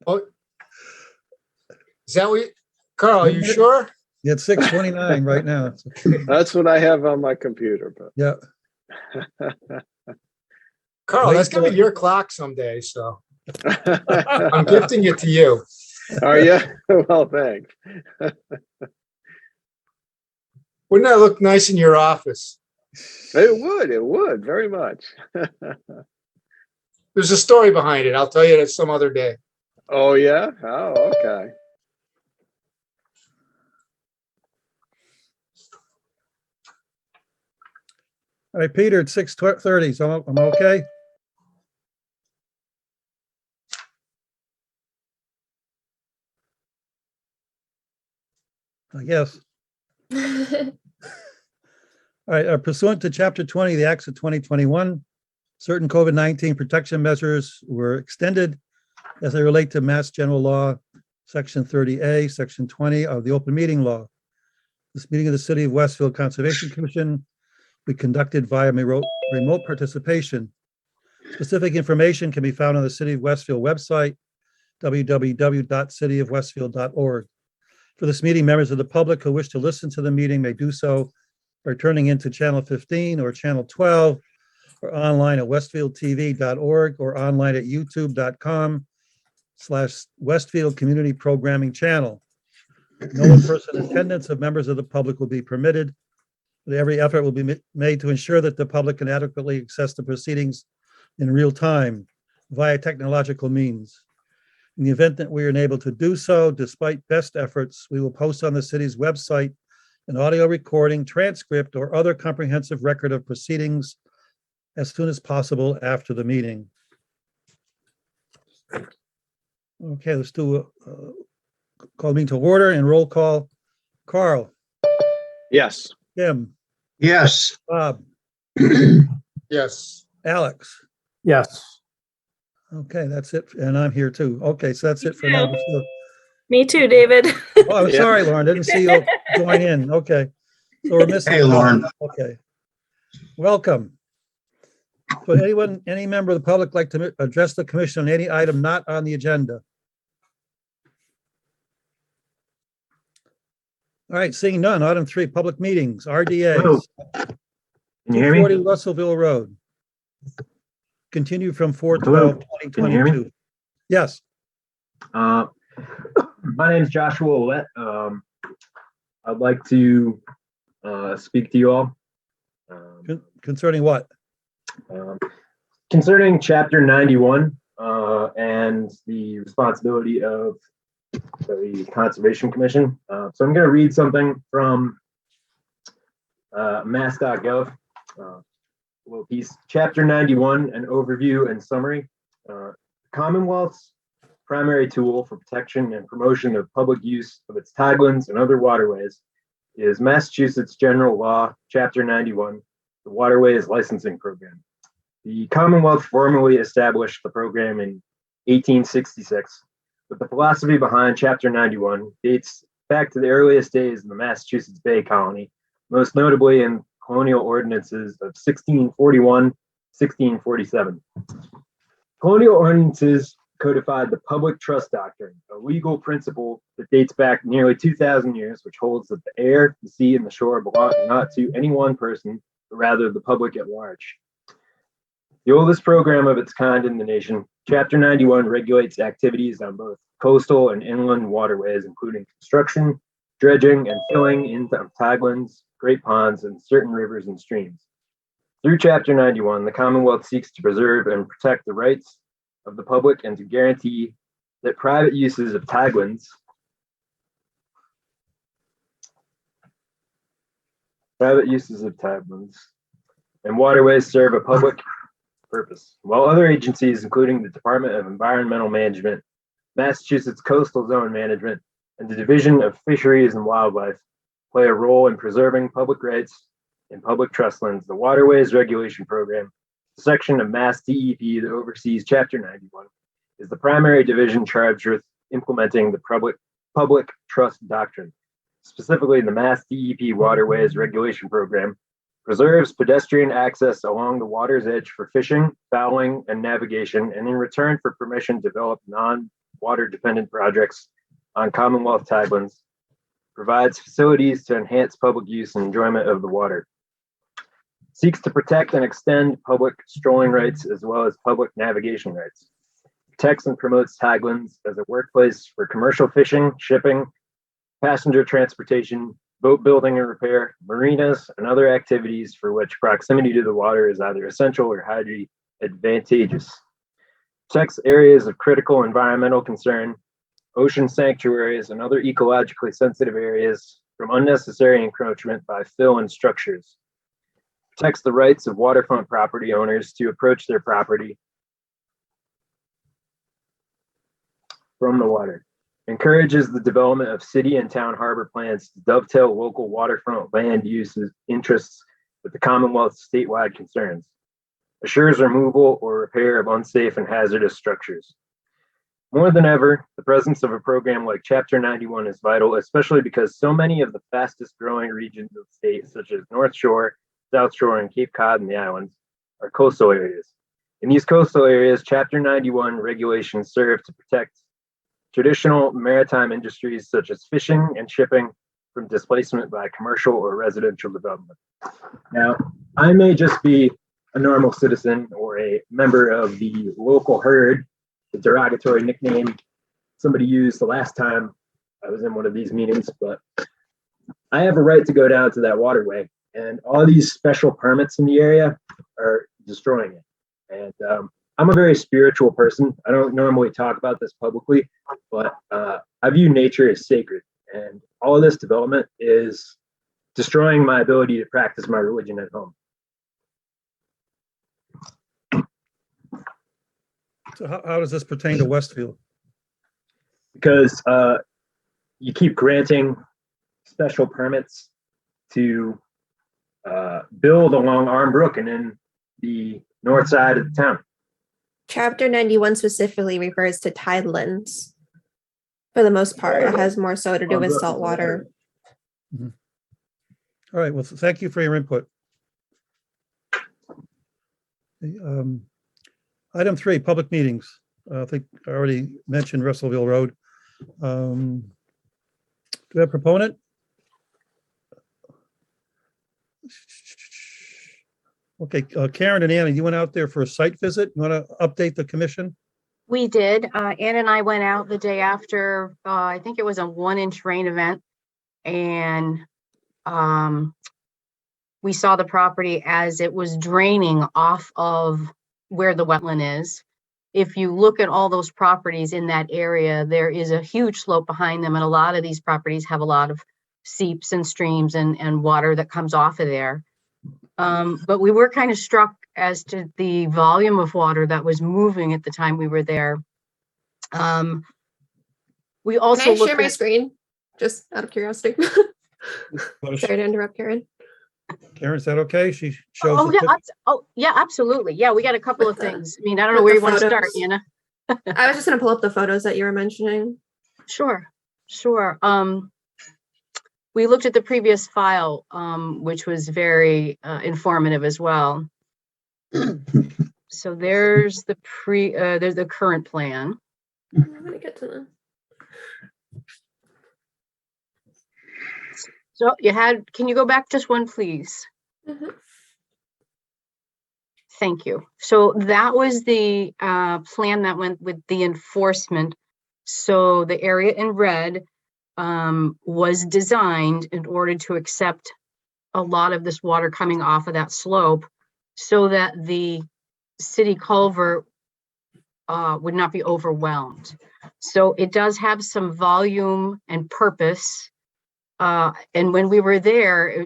Oh, is that what Carl, are you sure? It's 6:29 right now. That's what I have on my computer. But Yeah. Carl, that's gonna be your clock someday, so I'm gifting it to you. Are you? Well, thanks. Wouldn't that look nice in your office? It would very much. There's a story behind it. I'll tell you that some other day. Oh, yeah? Oh, okay. All right, Peter, it's 6:30, so I'm okay. I guess. All right, pursuant to Chapter 20 of the Acts of 2021, certain COVID-19 protection measures were extended as they relate to Mass General Law, Section 30A, Section 20 of the Open Meeting Law. This meeting of the City of Westfield Conservation Commission we conducted via remote participation. Specific information can be found on the City of Westfield website, www.cityofwestfield.org. For this meeting, members of the public who wish to listen to the meeting may do so by turning into channel 15 or channel 12, or online at westfieldtv.org, or online at youtube.com/Westfield Community Programming Channel. No in-person attendance of members of the public will be permitted. Every effort will be made to ensure that the public can adequately access the proceedings in real time via technological means. In the event that we are unable to do so, despite best efforts, we will post on the city's website an audio recording, transcript, or other comprehensive record of proceedings as soon as possible after the meeting. Okay, let's do a call meeting to order and roll call. Carl. Yes. Tim. Yes. Bob. Yes. Alex. Yes. Okay, that's it. And I'm here too. Okay, so that's it for now. Me too, David. Oh, I'm sorry, Lauren. Didn't see you join in. Okay. So we're missing. Hey, Lauren. Okay. Welcome. So any member of the public like to address the commission on any item not on the agenda? All right, seeing none. Item 3, public meetings, RDAs. Hello. Can you hear 240 me? Russellville Road. Continue from Hello. 4/12/2022. Can you hear me? Yes. My name is Joshua Ouellette. I'd like to speak to you all Concerning what? concerning Chapter 91 and the responsibility of the Conservation Commission. So I'm going to read something from mass.gov. Little piece. Chapter 91, an overview and summary. Commonwealth's primary tool for protection and promotion of public use of its tidelands and other waterways is Massachusetts General Law, Chapter 91, the Waterways Licensing Program. The Commonwealth formally established the program in 1866, but the philosophy behind Chapter 91 dates back to the earliest days in the Massachusetts Bay Colony, most notably in colonial ordinances of 1641, 1647. Colonial ordinances codified the public trust doctrine, a legal principle that dates back nearly 2,000 years, which holds that the air, the sea, and the shore belong not to any one person, but rather the public at large. The oldest program of its kind in the nation, Chapter 91 regulates activities on both coastal and inland waterways, including construction, dredging, and filling in tidelands, great ponds, and certain rivers and streams. Through Chapter 91, the Commonwealth seeks to preserve and protect the rights of the public and to guarantee that private uses of tidelands and waterways serve a public purpose, while other agencies, including the Department of Environmental Management, Massachusetts Coastal Zone Management, and the Division of Fisheries and Wildlife, play a role in preserving public rights in public trust lands. The Waterways Regulation Program, the section of Mass DEP that oversees Chapter 91, is the primary division charged with implementing the public trust doctrine. Specifically, the Mass DEP Waterways Regulation Program preserves pedestrian access along the water's edge for fishing, fouling, and navigation, and in return for permission, develop non-water dependent projects on Commonwealth tidelands, provides facilities to enhance public use and enjoyment of the water, seeks to protect and extend public strolling rights as well as public navigation rights, protects and promotes tidelands as a workplace for commercial fishing, shipping, passenger transportation, boat building and repair, marinas, and other activities for which proximity to the water is either essential or highly advantageous. Protects areas of critical environmental concern, ocean sanctuaries, and other ecologically sensitive areas from unnecessary encroachment by fill and structures. Protects the rights of waterfront property owners to approach their property from the water. Encourages the development of city and town harbor plans to dovetail local waterfront land uses interests with the Commonwealth's statewide concerns. Assures removal or repair of unsafe and hazardous structures. More than ever, the presence of a program like Chapter 91 is vital, especially because so many of the fastest growing regions of the state, such as North Shore, South Shore, and Cape Cod and the islands, are coastal areas. In these coastal areas, Chapter 91 regulations serve to protect traditional maritime industries such as fishing and shipping from displacement by commercial or residential development. Now, I may just be a normal citizen or a member of the local herd, the derogatory nickname somebody used the last time I was in one of these meetings, but I have a right to go down to that waterway, and all these special permits in the area are destroying it. And I'm a very spiritual person. I don't normally talk about this publicly, but I view nature as sacred, and all of this development is destroying my ability to practice my religion at home. So how does this pertain to Westfield? Because you keep granting special permits to build along Armbrook and in the north side of the town. Chapter 91 specifically refers to tidelands for the most part. It has more so to do with saltwater. Mm-hmm. All right, well, thank you for your input. Item 3, public meetings. I think I already mentioned Russellville Road. Do we have a proponent? Okay, Karen and Annie, you went out there for a site visit. You want to update the commission? We did. Ann and I went out the day after, I think it was a 1-inch rain event. And we saw the property as it was draining off of where the wetland is. If you look at all those properties in that area, there is a huge slope behind them. And a lot of these properties have a lot of seeps and streams and water that comes off of there. But we were kind of struck as to the volume of water that was moving at the time we were there. We also Can I share my screen? Just out of curiosity. Sorry to interrupt, Karen. Karen, is that okay? She shows. Oh yeah, yeah, absolutely. Yeah, we got a couple of things. I mean, I don't know where you want to start, Anna. I was just going to pull up the photos that you were mentioning. Sure. We looked at the previous file, which was very informative as well. So there's the there's the current plan. I'm going to get to this. So can you go back just one, please? Mm-hmm. Thank you. So that was the plan that went with the enforcement. So the area in red was designed in order to accept a lot of this water coming off of that slope so that the city culvert would not be overwhelmed. So it does have some volume and purpose. And when we were there,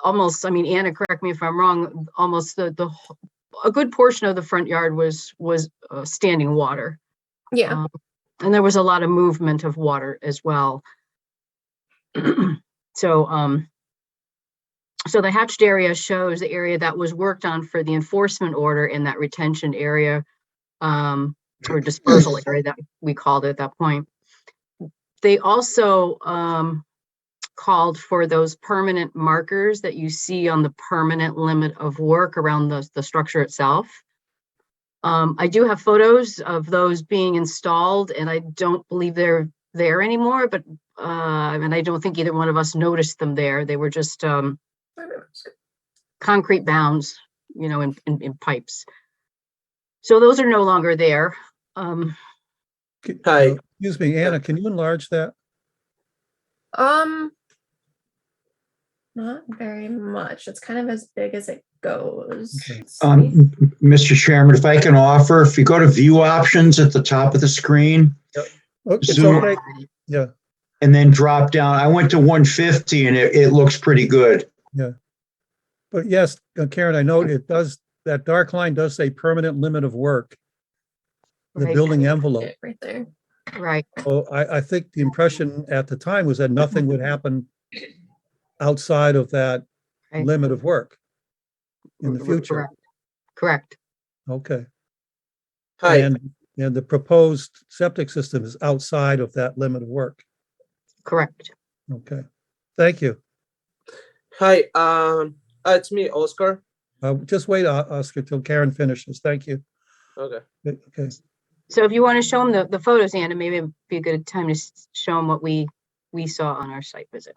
almost, I mean, Anna, correct me if I'm wrong, almost a good portion of the front yard was standing water. Yeah. And there was a lot of movement of water as well. So the hatched area shows the area that was worked on for the enforcement order in that retention area, or dispersal area that we called it at that point. They also, called for those permanent markers that you see on the permanent limit of work around the structure itself. I do have photos of those being installed, and I don't believe they're there anymore, but and I don't think either one of us noticed them there. They were just concrete bounds, you know, in pipes. So those are no longer there. Hi. Excuse me, Anna, can you enlarge that? Not very much. It's kind of as big as it goes. Okay. Let's see. Mr. Chairman, if I can offer, if you go to view options at the top of the screen Oh, it's Zoom. okay. Yeah, and then drop down, I went to 150 and it looks pretty good. but yes, Karen, I know it does, that dark line does say permanent limit of work. The Right. building envelope. Right there. Right. Well, I think the impression at the time was that nothing would happen outside of that Right. limit of work in the future. Correct. Correct. Okay. Hi. And the proposed septic system is outside of that limit of work. Correct. Okay. Thank you. Hi. It's me, Oscar. Just wait, Oscar, till Karen finishes. Thank you. Okay. Okay. So if you want to show them the photos, Anna, maybe it'd be a good time to show them what we saw on our site visit.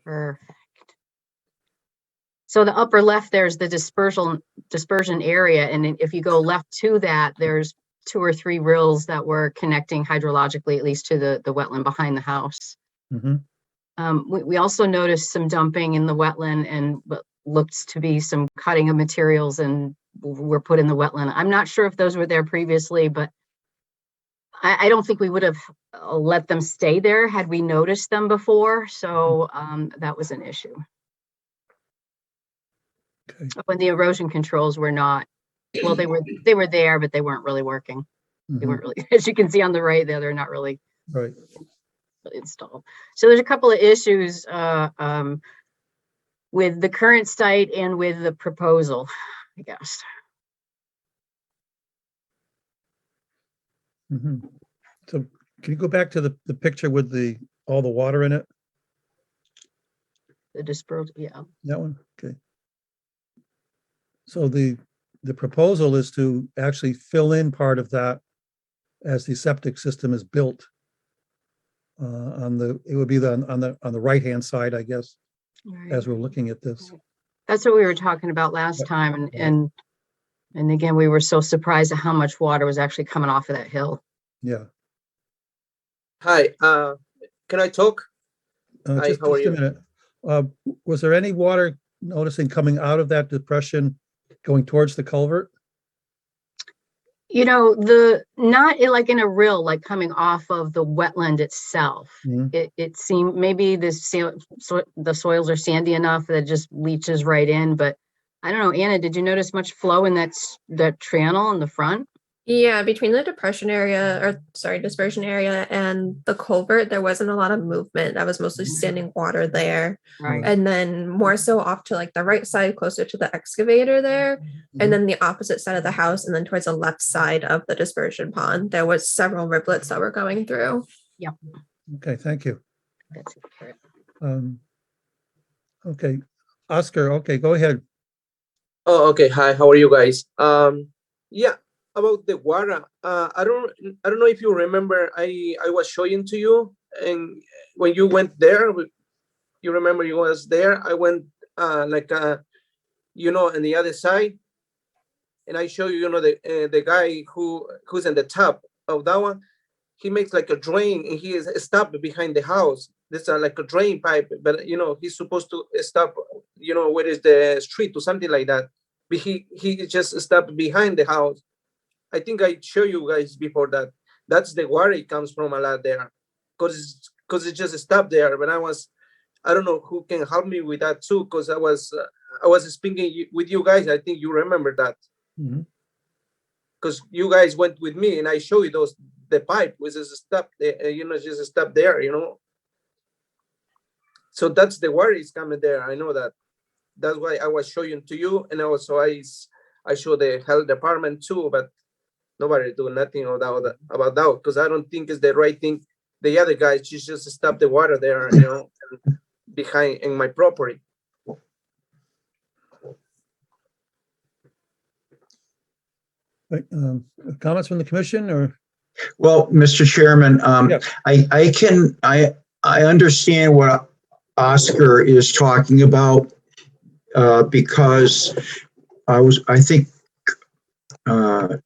Perfect. So the upper left, there's the dispersion area. And if you go left to that, there's 2 or 3 rills that were connecting hydrologically, at least to the wetland behind the house. Mhm. We also noticed some dumping in the wetland and what looks to be some cutting of materials and were put in the wetland. I'm not sure if those were there previously, but I don't think we would have let them stay there had we noticed them before. So that was an issue. Okay. When the erosion controls were not, well, they were there, but they weren't really working. They Mhm. weren't really, as you can see on the right there, they're not really Right. installed. So there's a couple of issues with the current site and with the proposal, I guess. Mhm. So can you go back to the picture with all the water in it? The dispersal, yeah. That one? Okay. So the proposal is to actually fill in part of that as the septic system is built. It would be on the right-hand side, I guess, Right. as we're looking at this. That's what we were talking about last Yep. time. And again, we were so surprised at how much water was actually coming off of that hill. Yeah. Hi. Can I talk? Hi, Just how are a you? minute. Was there any water noticing coming out of that depression going towards the culvert? You know, not like in a rill, like coming off of the wetland itself. Mhm. It seemed maybe the soils are sandy enough that it just leaches right in. But I don't know, Anna, did you notice much flow in that channel in the front? Yeah, between the dispersion area and the culvert, there wasn't a lot of movement. That was mostly standing water there. Right. And then more so off to like the right side, closer to the excavator there. And then the opposite side of the house, and then towards the left side of the dispersion pond, there was several rivulets that were going through. Okay, thank you. That's accurate. Okay, Oscar, okay, go ahead. Oh, okay. Hi. How are you guys? Yeah. About the water. I don't know if you remember. I was showing to you, and when you went there, you remember you was there. I went on the other side, and I show you, the guy who's in the top of that one. He makes like a drain, and he is stopped behind the house. This like a drain pipe, but he's supposed to stop. Where is the street or something like that. But he just stopped behind the house. I think I show you guys before that. That's the water it comes from a lot there, because it just stopped there. But I don't know who can help me with that too, because I was speaking with you guys. I think you remember that, Mhm. because you guys went with me and I show you the pipe was just stopped there, just stopped there, So that's the water is coming there. I know that. That's why I was showing to you, and also I show the health department too, but nobody do nothing about that, because I don't think it's the right thing the other guys just stop the water there, behind in my property. Right, comments from the commission or? Well, Mr. Chairman, Yes. I understand what Oscar is talking about, because I think Carl,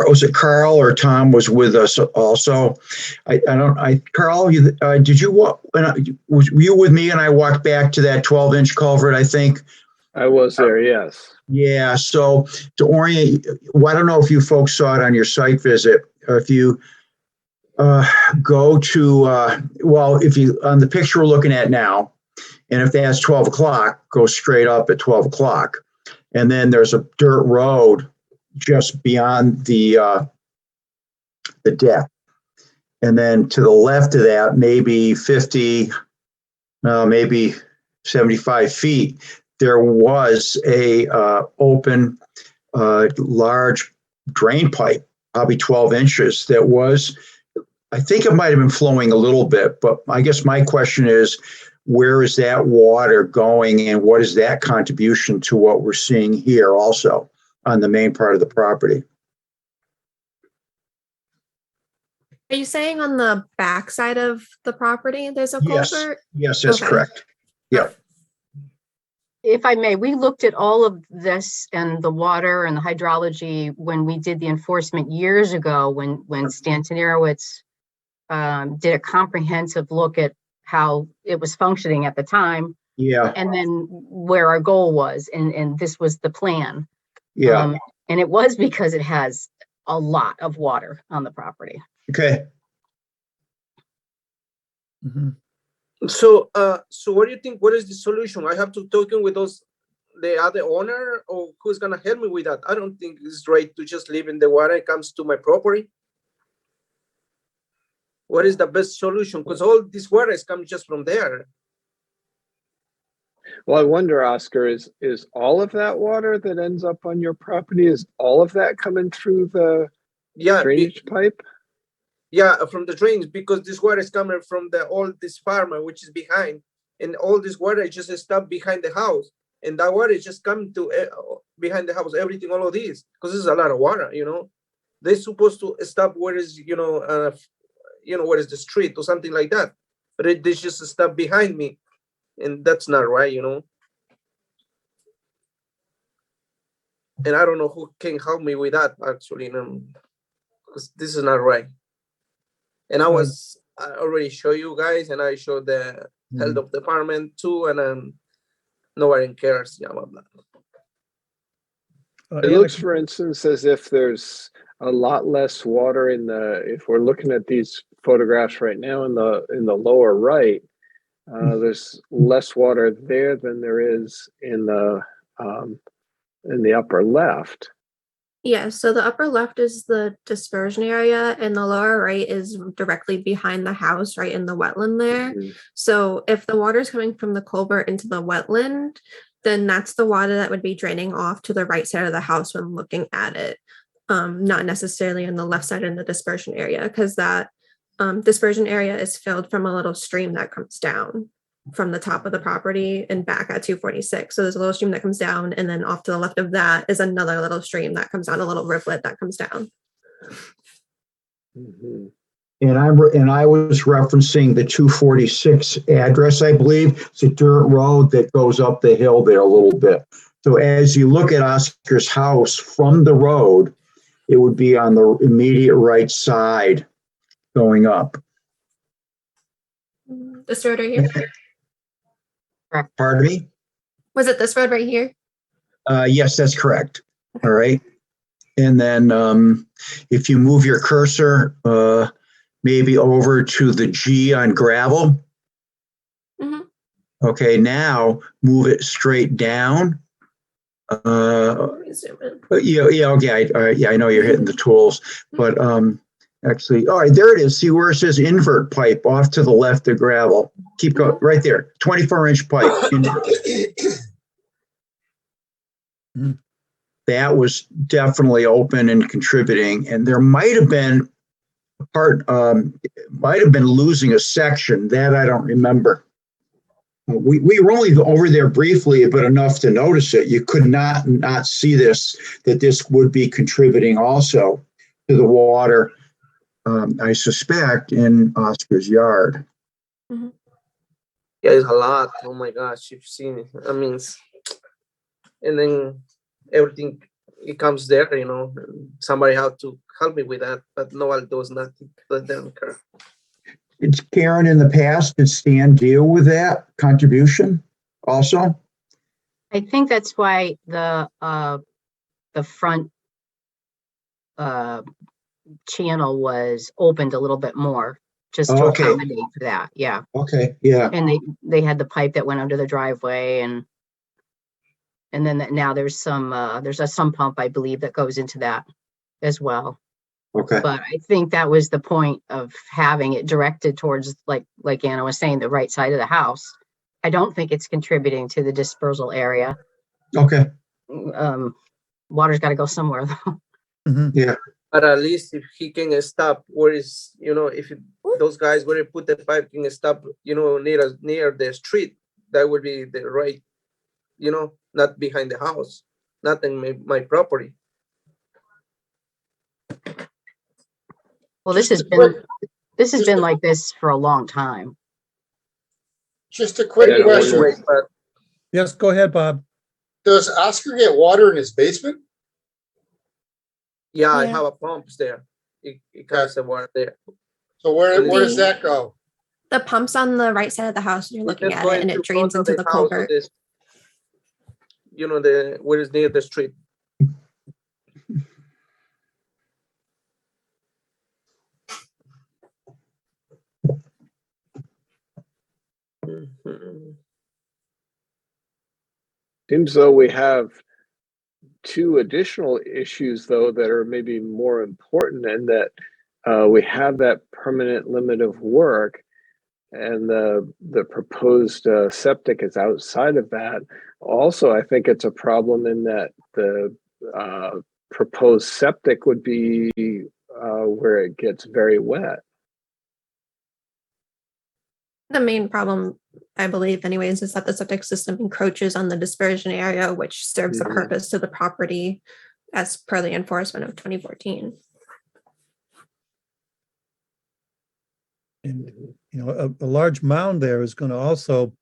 was it Carl or Tom was with us also? Carl, did you walk, were you with me and I walked back to that 12-inch culvert, I think? I was there, yes. Yeah, so to orient, well, I don't know if you folks saw it on your site visit. If you go to, if you, on the picture we're looking at now, and if that's 12 o'clock, go straight up at 12 o'clock. And then there's a dirt road just beyond the deck. And then to the left of that, maybe 50, maybe 75 feet, there was a open, large drain pipe, probably 12 inches, that was, I think it might have been flowing a little bit, but I guess my question is, where is that water going and what is that contribution to what we're seeing here also on the main part of the property? Are you saying on the back side of the property there's a culvert? Yes, that's Okay. correct. Yeah. If I may, we looked at all of this and the water and the hydrology when we did the enforcement years ago, when Stan Tanierowitz did a comprehensive look at how it was functioning at the time. Yeah. And then where our goal was, and this was the plan. Yeah. And it was because it has a lot of water on the property. Okay. Mm-hmm. So what do you think? What is the solution? I have to talk with the other owner, or who's gonna help me with that? I don't think it's right to just leave in the water. It comes to my property. What is the best solution? Because all this water is coming just from there. Well, I wonder, Oscar, is all of that water that ends up on your property, is all of that coming through the drainage pipe? Yeah, from the drains, because this water is coming from this farmer, which is behind, and all this water is just stopped behind the house, and that water is just coming to behind the house, everything, all of this, because this is a lot of water, They're supposed to stop where is, where is the street or something like that, but they just stop behind me, and that's not right, And I don't know who can help me with that, actually, because this is not right. And I already show you guys, and I showed the health of department too, and nobody cares about that. It looks, for instance, as if there's a lot less water if we're looking at these photographs right now in the lower right, there's less water there than there is in the upper left. Yeah, so the upper left is the dispersion area and the lower right is directly behind the house, right in the wetland there. Mm-hmm. So if the water is coming from the culvert into the wetland, then that's the water that would be draining off to the right side of the house when looking at it, not necessarily on the left side in the dispersion area, because that dispersion area is filled from a little stream that comes down from the top of the property and back at 246. So there's a little stream that comes down, and then off to the left of that is another little stream that comes down, a little rivulet that comes down. Mm-hmm. And I was referencing the 246 address, I believe. It's a dirt road that goes up the hill there a little bit. So as you look at Oscar's house from the road, it would be on the immediate right side going up. This road right here? Pardon me? Was it this road right here? Yes, that's correct. All right. And then if you move your cursor maybe over to the G on gravel. Mm-hmm. Okay, now move it straight down. Yeah, okay. I know you're hitting the tools, but actually, all right, there it is. See where it says invert pipe off to the left of gravel. Keep going right there. 24-inch pipe. That was definitely open and contributing. And there might have been part, might have been losing a section that I don't remember. We were only over there briefly, but enough to notice it. You could not see this, that this would be contributing also to the water, I suspect, in Oscar's yard. Mm-hmm. Yeah, it's a lot. Oh my gosh, you've seen it. I mean, and then everything it comes there, you know. Somebody had to help me with that, but nobody does nothing. Let them care. Did Karen in the past, did Stan deal with that contribution also? I think that's why the front channel was opened a little bit more, just to Okay. accommodate for that. Yeah. Okay, yeah, And they had the pipe that went under the driveway, and then now there's a sump pump, I believe, that goes into that as well. okay. But I think that was the point of having it directed towards, like Anna was saying, the right side of the house. I don't think it's contributing to the dispersal area. Okay, Water's got to go somewhere, though. Mhm. yeah, But at least if he can stop, where is, you know, if those guys where they put the pipe can stop, you know, near the street, that would be the right, you know, not behind the house, not in my property. Well, this Just has a quick- been like this for a long time. Just a quick Yeah, question. Anyways, but Yes, go ahead, Bob. Does Oscar get water in his basement? yeah, I Yeah. have a pumps there. It comes the water there. So where And does that go? The pump's on the right side of the house. You're looking just at go it, and into it drains front of into the house of culvert. this, you know, the where is near the street. Mhm. Seems though we have two additional issues though that are maybe more important, and that we have that permanent limit of work, and the proposed septic is outside of that. Also, I think it's a problem in that the proposed septic would be where it gets very wet. The main problem, I believe, anyways, is that the septic system encroaches on the dispersion area, which serves a Mhm. purpose to the property as per the enforcement of 2014. And, you know, a large mound there is going to also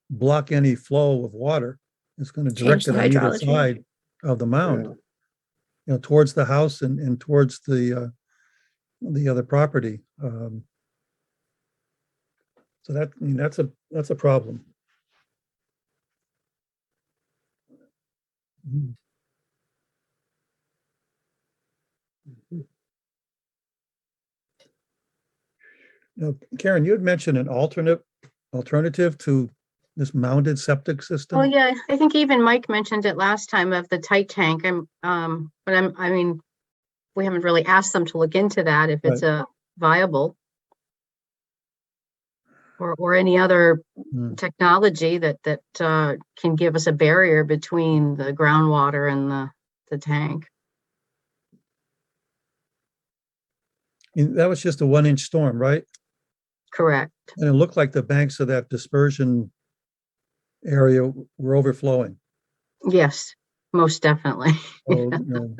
block any flow of water. It's going to Change direct it the on either hydrology. side of the mound, Yeah. you know, towards the house and towards the other property. So that, I mean, that's a problem. Mhm. Now, Karen, you had mentioned an alternative to this mounded septic system. Oh, yeah, I think even Mike mentioned it last time of the tight tank. I mean, we haven't really asked them to look into that if it's a viable or any other Hmm. technology that can give us a barrier between the groundwater and the tank. I mean, that was just a 1-inch storm, right? Correct. And it looked like the banks of that dispersion area were overflowing. Yes, most definitely. So, you know,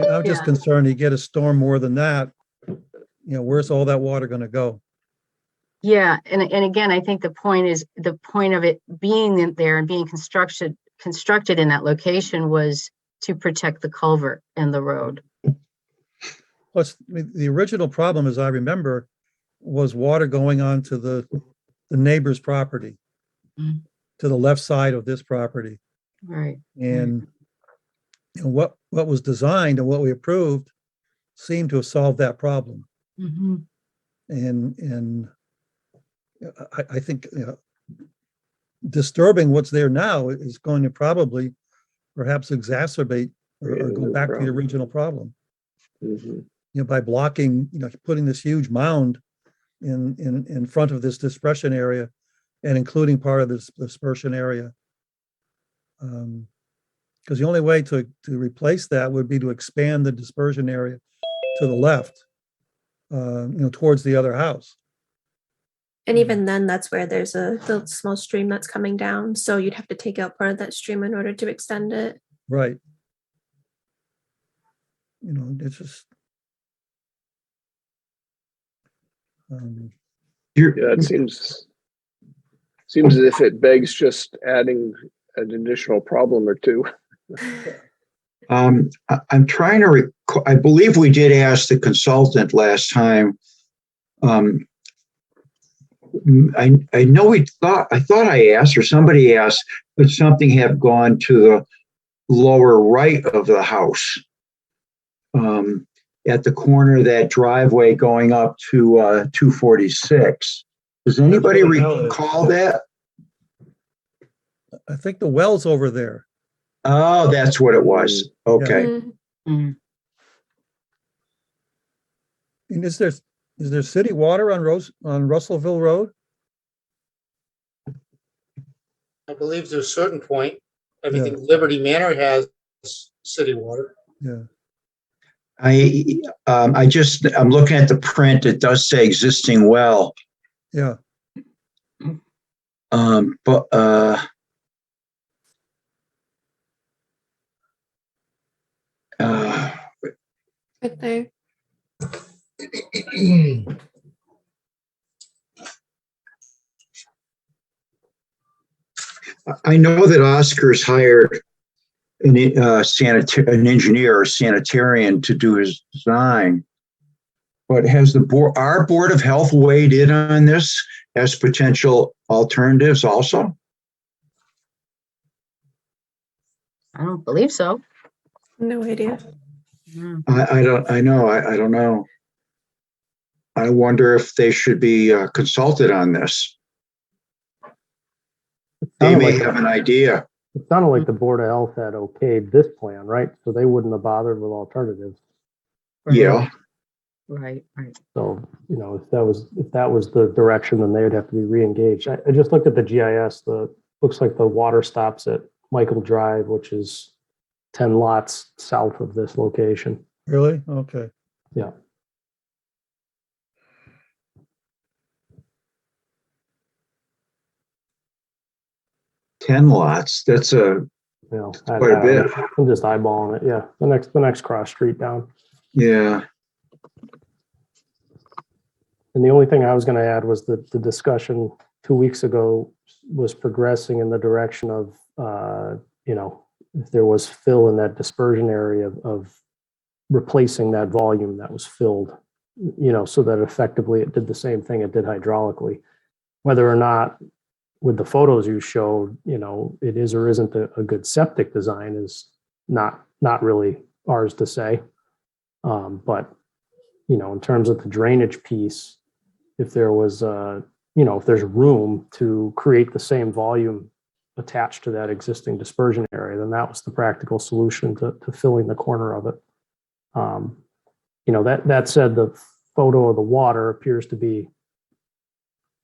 I'm just Yeah. concerned you get a storm more than that, you know, where's all that water going to go? Yeah, and again, I think the point of it being in there and being constructed in that location was to protect the culvert and the road. Plus, I mean, the original problem, as I remember, was water going on to the neighbor's property, Mhm. to the left side of this property. Right. And you know, what was designed and what we approved seemed to have solved that problem. Mm-hmm. And I think, you know, disturbing what's there now is going to probably perhaps exacerbate or go back to the original problem. Mhm. You know, by blocking, you know, putting this huge mound in front of this dispersion area and including part of this dispersion area. Because the only way to replace that would be to expand the dispersion area to the left. towards the other house. And even then, that's where there's the small stream that's coming down. So you'd have to take out part of that stream in order to extend it. Right. It's just. Yeah, it seems as if it begs just adding an additional problem or two. I'm trying to recall, I believe we did ask the consultant last time. I know I thought I asked, or somebody asked, but something had gone to the lower right of the house. At the corner of that driveway going up to 246. Does anybody recall that? I think the well's over there. Oh, that's what it was. Okay. Mm-hmm. And is there city water on Russellville Road? I believe to a certain point, everything Liberty Manor has city water. Yeah. I'm looking at the print. It does say existing well. Yeah. But Right there. I know that Oscar's hired an engineer or sanitarian to do his design. But has our Board of Health weighed in on this as potential alternatives also? I don't believe so. No idea. I don't know. I wonder if they should be consulted on this. They may have an idea. It sounded like the Board of Health had okayed this plan, right? So they wouldn't have bothered with alternatives. Yeah. Right. So, if that was the direction, then they would have to be re-engaged. I just looked at the GIS. Looks like the water stops at Michael Drive, which is 10 lots south of this location. Really? Okay. Yeah. $10 lots. That's quite a bit. I'm just eyeballing it. Yeah, the next cross street down. Yeah. And the only thing I was going to add was that the discussion 2 weeks ago was progressing in the direction of, if there was fill in that dispersion area of replacing that volume that was filled, so that effectively it did the same thing it did hydraulically. Whether or not with the photos you showed, it is or isn't a good septic design is not really ours to say. But, in terms of the drainage piece, if there was, if there's room to create the same volume attached to that existing dispersion area, then that was the practical solution to filling the corner of it. That said, the photo of the water appears to be,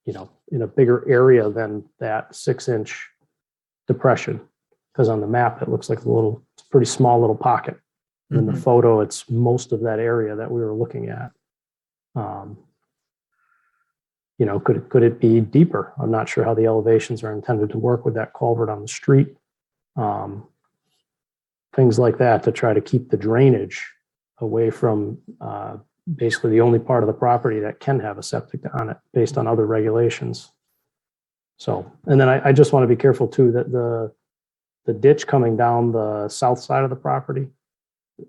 in a bigger area than that 6-inch depression, because on the map, it looks like a pretty small little pocket. In the photo, it's most of that area that we were looking at. Could it be deeper? I'm not sure how the elevations are intended to work with that culvert on the street. Things like that to try to keep the drainage away from basically the only part of the property that can have a septic on it based on other regulations. So, and then I just want to be careful too that the ditch coming down the south side of the property,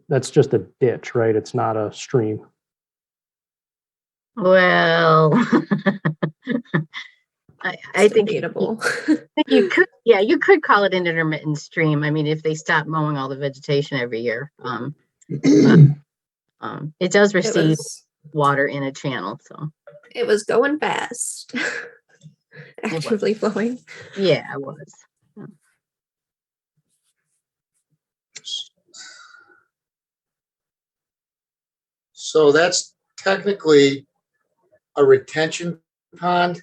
that's just a ditch, right? It's not a stream. Well, I think debatable. you could call it an intermittent stream. I mean, if they stop mowing all the vegetation every year, it does receive water in a channel. So it was going fast, actively flowing. Yeah, it was. So that's technically a retention pond.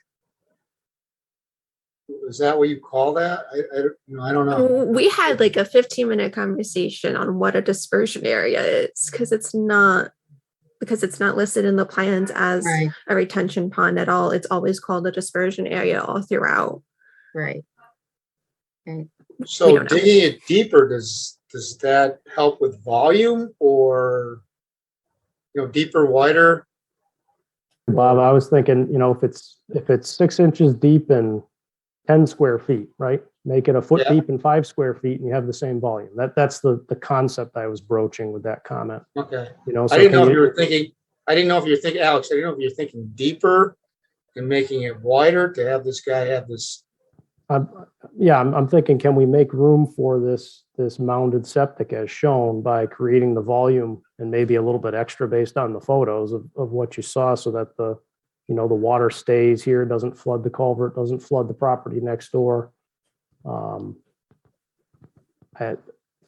Is that what you call that? I don't know. We had like a 15-minute conversation on what a dispersion area is, because it's not because it's not listed in the plans as Right, a retention pond at all. It's always called a dispersion area all throughout. right. Right. We So don't know. digging it deeper, does that help with volume or, deeper, wider? Bob, I was thinking, if it's 6 inches deep and 10 square feet, right? Make it a foot Yeah. deep and 5 square feet and you have the same volume. That's the concept I was broaching with that comment. Okay. So I didn't know can if you were thinking, Alex, I didn't know if you're thinking deeper and making it wider to have this guy have this. I'm thinking, can we make room for this mounded septic as shown by creating the volume and maybe a little bit extra based on the photos of what you saw, so that the water stays here, doesn't flood the culvert, doesn't flood the property next door. From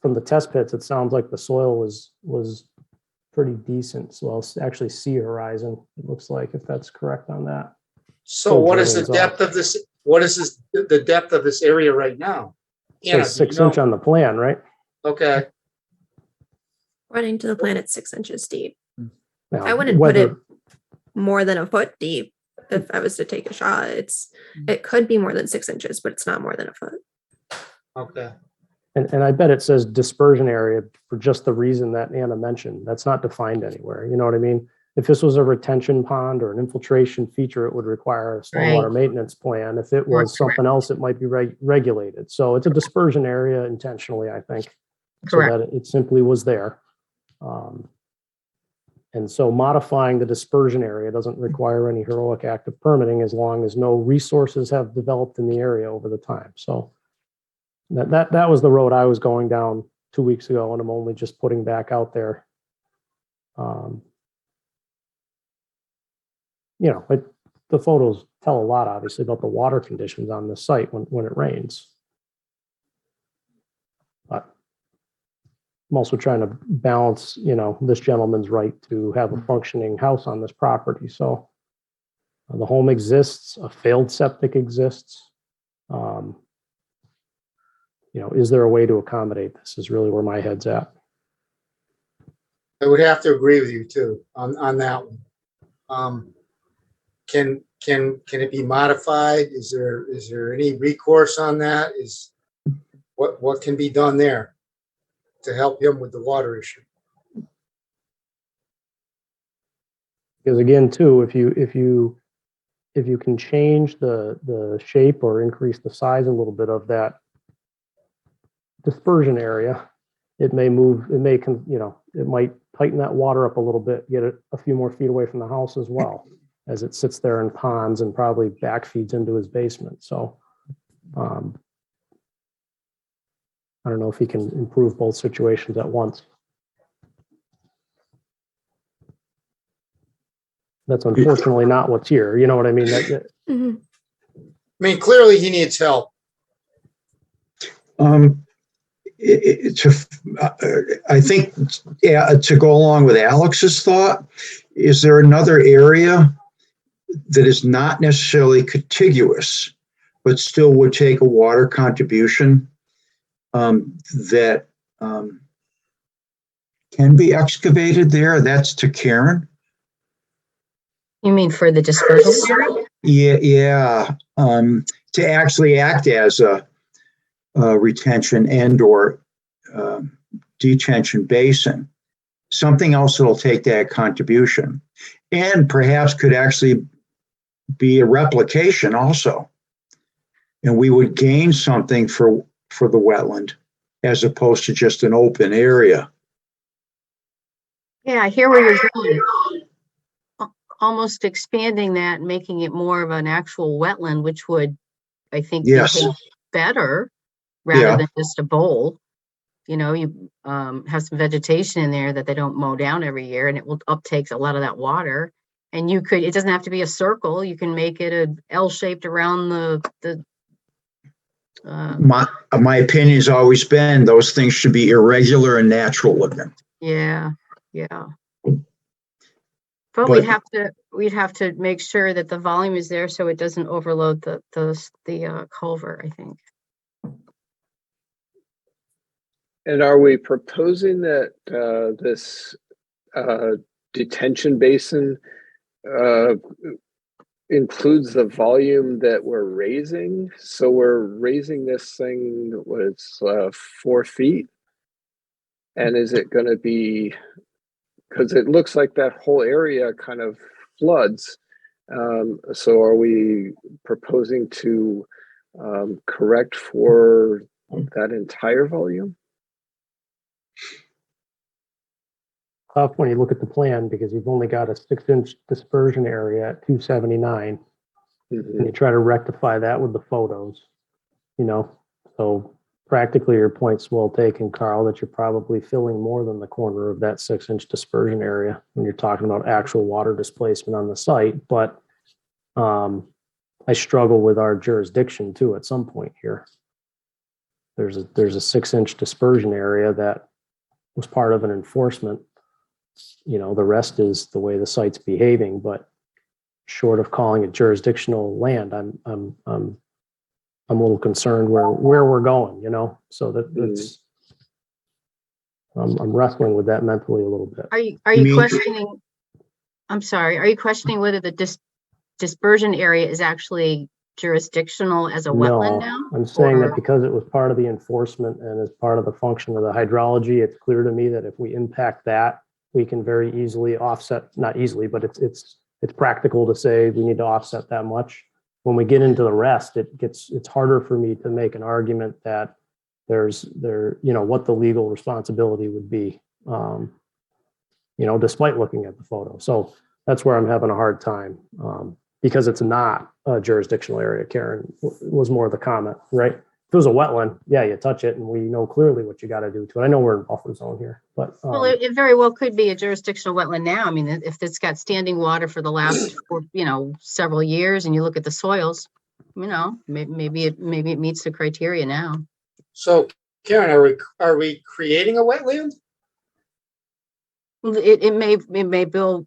the test pits, it sounds like the soil was pretty decent. So I'll actually sea horizon, it looks like, if that's correct on that. So what is the depth of this? What is the depth of this area right now? It says 6 inch on the plan, right? Okay. According to the plan, it's 6 inches deep. Now, I wouldn't put it more than a foot deep if I was to take a shot. It could be more than 6 inches, but it's not more than a foot. Okay. And I bet it says dispersion area for just the reason that Anna mentioned. That's not defined anywhere. You know what I mean? If this was a retention pond or an infiltration feature, it would require a stormwater Right. maintenance plan. If it was something else, it might be regulated. So it's a dispersion area intentionally, I think, so Correct. that it simply was there. And so modifying the dispersion area doesn't require any heroic act of permitting, as long as no resources have developed in the area over the time. So that was the road I was going down 2 weeks ago, and I'm only just putting back out there. The photos tell a lot, obviously, about the water conditions on the site when it rains. But I'm also trying to balance, this gentleman's right to have a functioning house on this property. So the home exists, a failed septic exists. Is there a way to accommodate this is really where my head's at. I would have to agree with you too on that one. Can it be modified? Is there any recourse on that? What can be done there to help him with the water issue? Because again, too, if you can change the shape or increase the size a little bit of that dispersion area, it might tighten that water up a little bit, get it a few more feet away from the house as well, as it sits there in ponds and probably backfeeds into his basement. So I don't know if he can improve both situations at once. That's unfortunately not what's here. You know what I mean? Mhm. I mean, clearly he needs help. I think, to go along with Alex's thought, is there another area that is not necessarily contiguous, but still would take a water contribution that can be excavated there? That's to Karen. You mean for the dispersal area? Yeah. To actually act as a retention and/or detention basin, something else that'll take that contribution, and perhaps could actually be a replication also, and we would gain something for the wetland as opposed to just an open area. Yeah, I hear where you're going. Almost expanding that and making it more of an actual wetland, which would, I think, Yes. behave better rather Yeah. than just a bowl. You have some vegetation in there that they don't mow down every year, and it will uptakes a lot of that water. And it doesn't have to be a circle. You can make it a L-shaped around the My opinion has always been those things should be irregular and natural looking. yeah. But we'd have to make sure that the volume is there so it doesn't overload the culvert, I think. And are we proposing that this detention basin includes the volume that we're raising. So we're raising this thing, what it's 4 feet. And is it going to be, because it looks like that whole area kind of floods. So are we proposing to correct for that entire volume? Tough when you look at the plan because you've only got a 6-inch dispersion area at 279. And you try to rectify that with the photos, so practically your point's well taken, Carl, that you're probably filling more than the corner of that 6-inch dispersion area when you're talking about actual water displacement on the site. But I struggle with our jurisdiction too at some point here. There's a 6-inch dispersion area that was part of an enforcement. The rest is the way the site's behaving, but short of calling it jurisdictional land, I'm a little concerned where we're going, so that's I'm wrestling with that mentally a little bit. Are you questioning? I'm sorry. Are you questioning whether the dispersion area is actually jurisdictional as a wetland now? I'm saying that because it was part of the enforcement and as part of the function of the hydrology, it's clear to me that if we impact that, we can very easily offset, not easily, but it's practical to say we need to offset that much. When we get into the rest, it's harder for me to make an argument that what the legal responsibility would be, despite looking at the photo. So that's where I'm having a hard time, because it's not a jurisdictional area. Karen was more the comment, right? If it was a wetland, yeah, you touch it and we know clearly what you got to do to it. I know we're in buffer zone here, but well, it very well could be a jurisdictional wetland now. I mean, if it's got standing water for the last several years, and you look at the soils, maybe it meets the criteria now. So, Karen, are we creating a wetland? It may build.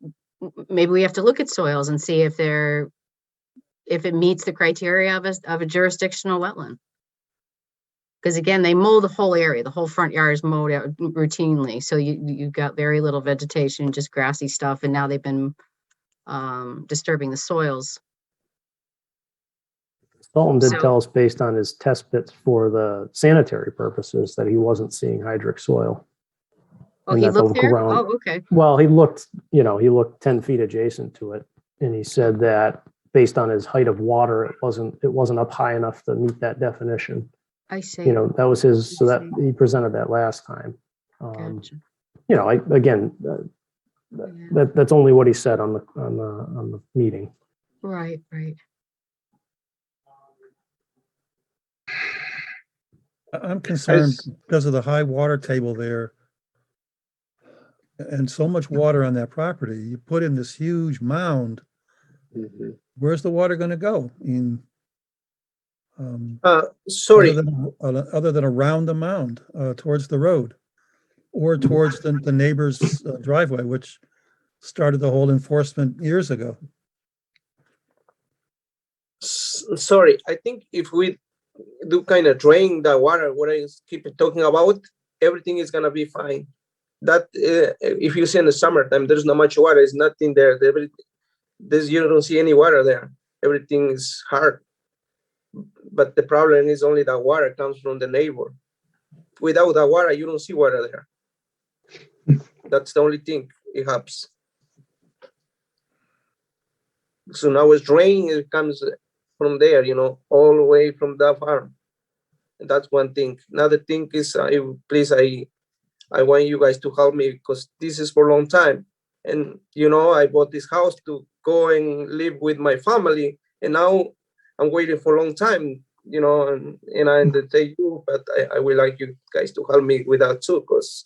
Maybe we have to look at soils and see if it meets the criteria of a jurisdictional wetland. Because again, they mow the whole area. The whole front yard is mowed out routinely. So you've got very little vegetation, just grassy stuff. And now they've been disturbing the soils. Dalton did tell us based on his test pits for the sanitary purposes that he wasn't seeing hydric soil. Oh, he looked there? Oh, okay. Well, he looked 10 feet adjacent to it. And he said that based on his height of water, it wasn't up high enough to meet that definition. I see. That was his, so that he presented that last time. Gotcha. That's only what he said on the meeting. Right. I'm concerned because of the high water table there and so much water on that property. You put in this huge mound. Where's the water going to go? Sorry. Other than around the mound, towards the road, or towards the neighbor's driveway, which started the whole enforcement years ago. Sorry, I think if we do kind of drain the water, what I keep talking about, everything is gonna be fine. That if you see in the summertime, there's not much water. There's nothing there. You don't see any water there. Everything is hard. But the problem is only that water comes from the neighbor. Without that water, you don't see water there. That's the only thing it helps. So now it's draining, it comes from there, all the way from the farm. And that's one thing. Another thing is, I want you guys to help me because this is for a long time. And, I bought this house to go and live with my family. And now I'm waiting for a long time, and I understand you, but I would like you guys to help me with that too, because,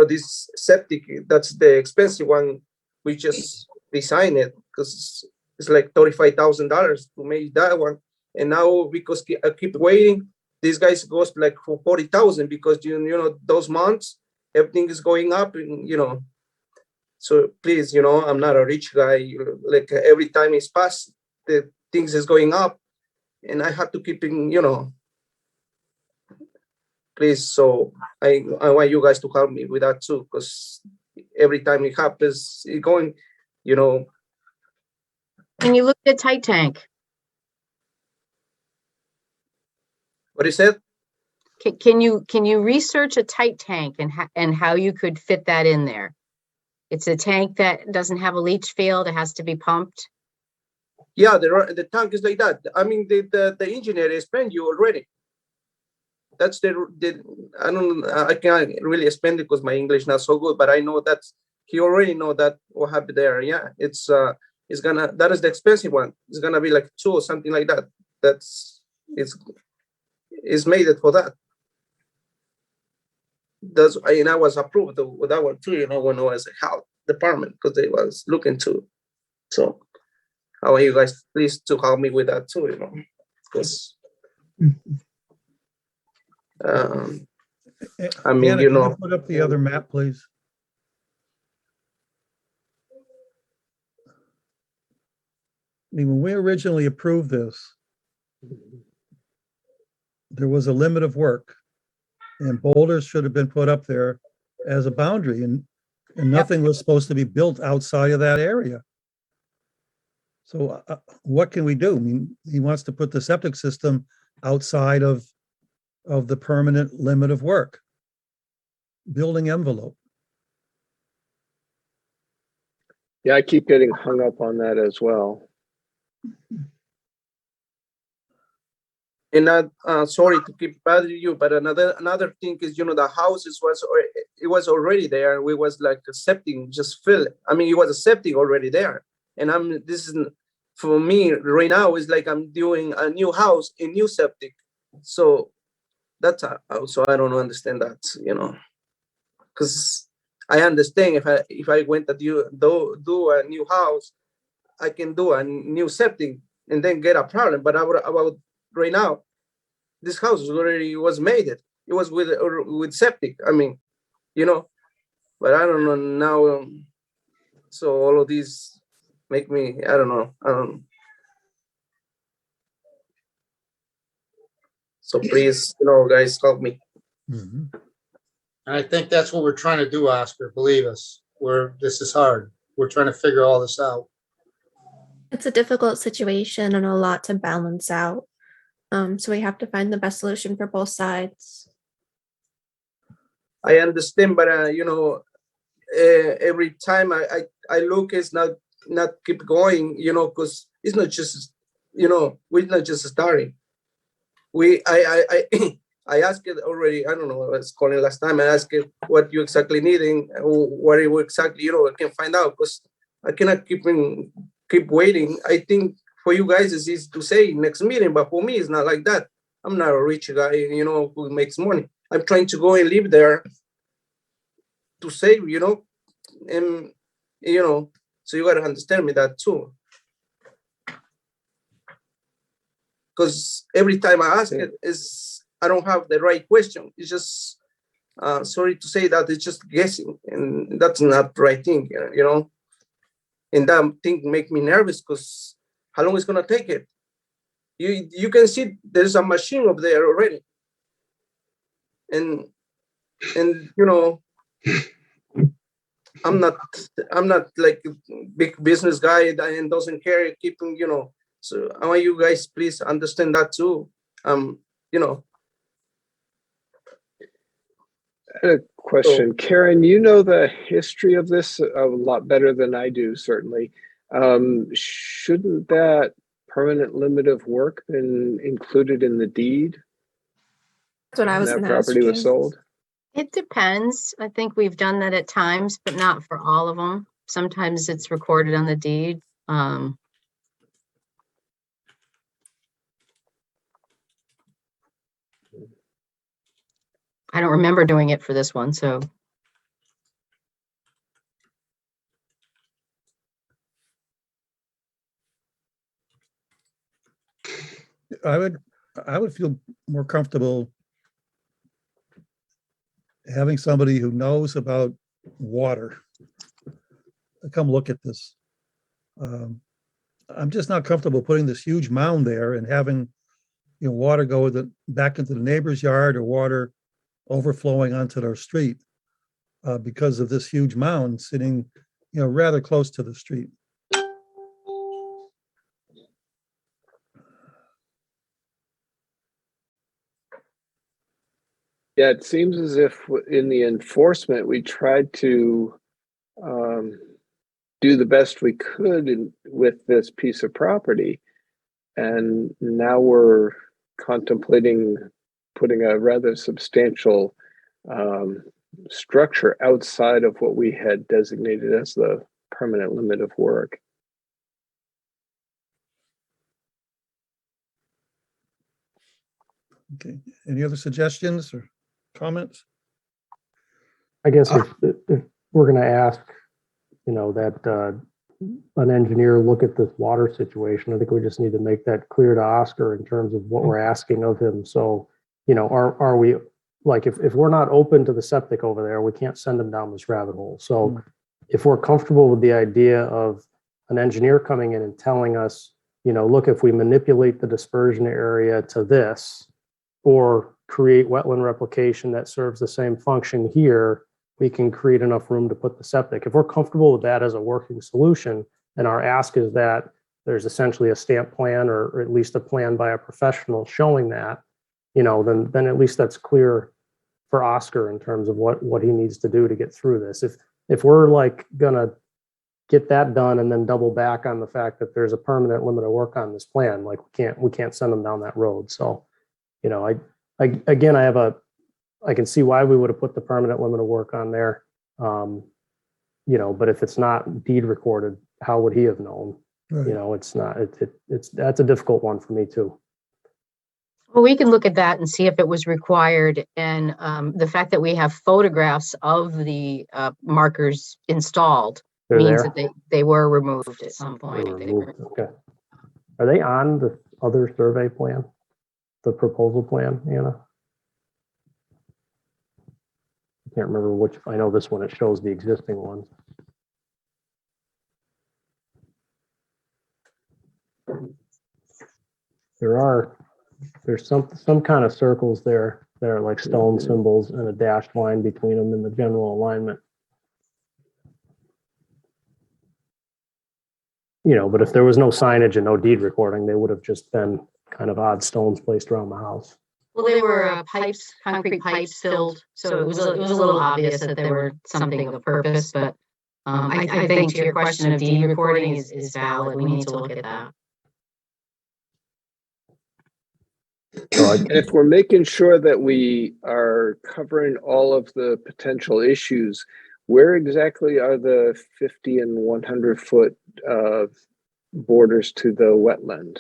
this septic, that's the expensive one. We just designed it because it's like $35,000 to make that one. And now because I keep waiting, these guys goes like for 40,000 because, those months, everything is going up and, so please, I'm not a rich guy. Like every time it's passed, the things is going up. And I have to keep in, please. So I want you guys to help me with that too, because every time it happens, it going, you know. Can you look at a tight tank? What is it? Can you research a tight tank and how you could fit that in there? It's a tank that doesn't have a leach field. It has to be pumped. Yeah, the tank is like that. I mean, the engineer explained you already. That's I can't really explain it because my English not so good, but I know that he already know that what happened there. Yeah, that is the expensive one. It's gonna be like 2 or something like that. It's made it for that. And I was approved with that one too, you know, when I was a health department, because they was looking to. So how are you guys please to help me with that too, you know, because I mean, Hannah, you can know, put up the other map, please? I mean, when we originally approved this, there was a limit of work, and boulders should have been put up there as a boundary, and nothing was supposed to be built outside of that area. So what can we do? I mean, he wants to put the septic system outside of the permanent limit of work, building envelope. Yeah, I keep getting hung up on that as well. and sorry to keep bothering you, but another thing is, you know, the houses was already there. We was like accepting, just fill. I mean, it was accepting already there, and this is for me right now is like I'm doing a new house, a new septic. So that's also I don't understand that, you know, because I understand if I went to do a new house, I can do a new septic and then get a problem. But about right now, this house was made. It was with septic. I mean, you know, but I don't know now. So all of these make me I don't know. So please, you know, guys, help me. Mhm. And I think that's what we're trying to do, Oscar. Believe us, this is hard. We're trying to figure all this out. It's a difficult situation and a lot to balance out. So we have to find the best solution for both sides. I understand, but you know, every time I look, it's not keep going, you know, because it's not just, you know, we're not just starting. I I asked it already. I don't know. I was calling last time. I asked it what you exactly needing, what you exactly, you know, I can find out because I cannot keep waiting. I think for you guys it's easy to say next meeting, but for me it's not like that. I'm not a rich guy, you know, who makes money. I'm trying to go and live there to save, you know, and you know, so you gotta understand me that too. Because every time I ask it, I don't have the right question. It's just sorry to say that it's just guessing, and that's not the right thing, you know. And that thing make me nervous because how long is gonna take it? You can see there's a machine up there already, and you know, I'm not like a big business guy and doesn't care keeping, you know. So I want you guys please understand that too. You know. I had a question. Karen, you know the history of this a lot better than I do, certainly. Shouldn't that permanent limit of work been included in the deed That's what I was when that going to ask property was you. sold? It depends. I think we've done that at times, but not for all of them. Sometimes it's recorded on the deed. I don't remember doing it for this one, so. I would feel more comfortable having somebody who knows about water come look at this. I'm just not comfortable putting this huge mound there and having, you know, water go back into the neighbor's yard or water overflowing onto their street. because of this huge mound sitting, rather close to the street. Yeah, it seems as if in the enforcement, we tried to do the best we could with this piece of property. And now we're contemplating putting a rather substantial structure outside of what we had designated as the permanent limit of work. Okay, any other suggestions or comments? I guess if we're gonna ask, that an engineer look at this water situation, I think we just need to make that clear to Oscar in terms of what we're asking of him. So, are we, like, if we're not open to the septic over there, we can't send him down this rabbit hole. So if we're comfortable with the idea of an engineer coming in and telling us, look, if we manipulate the dispersion area to this, or create wetland replication that serves the same function here, we can create enough room to put the septic. If we're comfortable with that as a working solution, and our ask is that there's essentially a stamp plan or at least a plan by a professional showing that, then at least that's clear for Oscar in terms of what he needs to do to get through this. If we're like gonna get that done and then double back on the fact that there's a permanent limit of work on this plan, like we can't send them down that road. So, I can see why we would have put the permanent limit of work on there. But if it's not deed recorded, how would he have known? Right. That's a difficult one for me too. Well, we can look at that and see if it was required. And the fact that we have photographs of the markers installed They're means there. that they were removed at some They point. were removed. Okay. Are they on the other survey plan? The proposal plan, Anna? I can't remember which. I know this one, it shows the existing ones. There's some kind of circles there that are like stone symbols and a dashed line between them in the general alignment. But if there was no signage and no deed recording, they would have just been kind of odd stones placed around the house. Well, they were pipes, concrete pipes filled, so it was a little obvious that they were something of purpose. But I think to your question of deed recording is valid. We need to look at that. And if we're making sure that we are covering all of the potential issues, where exactly are the 50 and 100 foot borders to the wetland?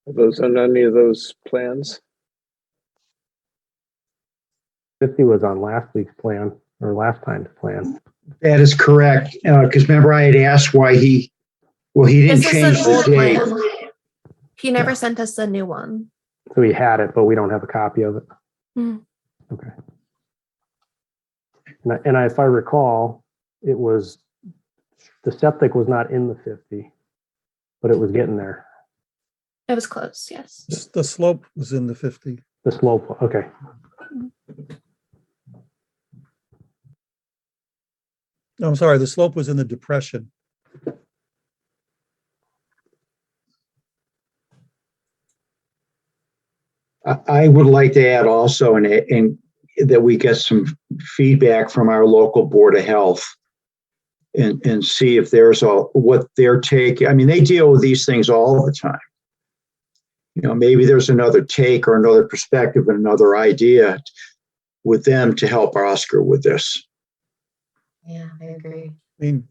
Are those on any of those plans? 50 was on last week's plan or last time's plan. That is correct. Because remember, I had asked why he didn't This is change an the old date. plan. He never sent us a new one. So we had it, but we don't have a copy of it. Mhm. Okay. And if I recall, it was, the septic was not in the 50, but it was getting there. It was close, yes. The slope was in the 50. The slope, okay. No, I'm sorry, the slope was in the depression. I would like to add also, and that we get some feedback from our local Board of Health and see if there's what their take. I mean, they deal with these things all the time. Maybe there's another take or another perspective and another idea with them to help Oscar with this. Yeah, I agree. I mean,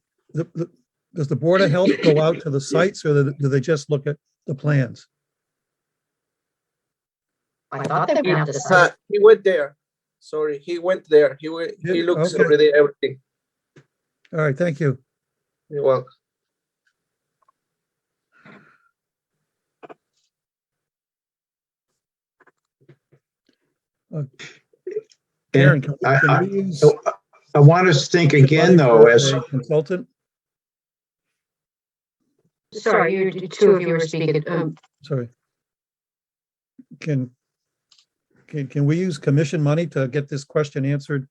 does the Board of Health go out to the sites, or do they just look at the plans? I thought they went out to site. He went there. Sorry, he went there. He looks Okay. already everything. All right, thank you. You're welcome. Karen, can we use I want us to think again, though, as a consultant? Sorry, two of you were speaking. Sorry. can we use commission money to get this question answered?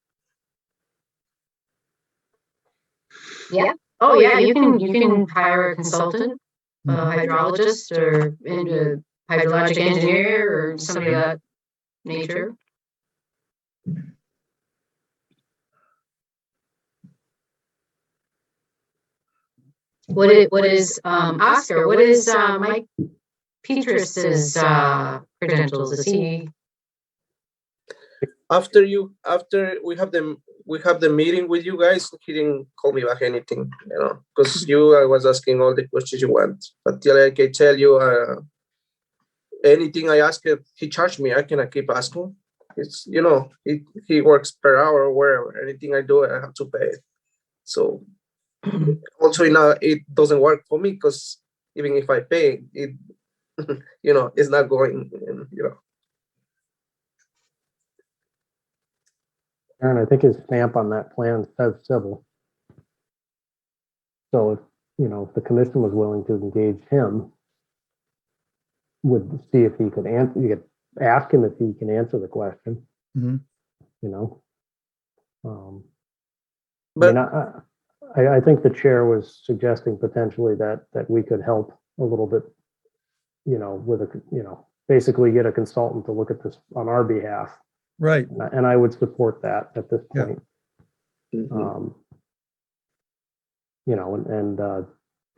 Yeah. Oh, yeah, you can hire a consultant, a hydrologist or a hydrologic engineer or somebody of that nature. What is Oscar? What is Mike Petrus's credentials? Is he? After we have the meeting with you guys, he didn't call me back anything, because I was asking all the questions you want. But I can tell you, anything I ask him, he charged me. I cannot keep asking. It's he works per hour or wherever. Anything I do, I have to pay it. So also now it doesn't work for me because even if I pay it, it's not going. Aaron, I think his stamp on that plan says civil. So if, if the commission was willing to engage him, would see if he could answer, you could ask him if he can answer the question. Mhm. But I think the chair was suggesting potentially that we could help a little bit, with basically get a consultant to look at this on our behalf. Right. And I would support that at this Yeah. point. Mhm.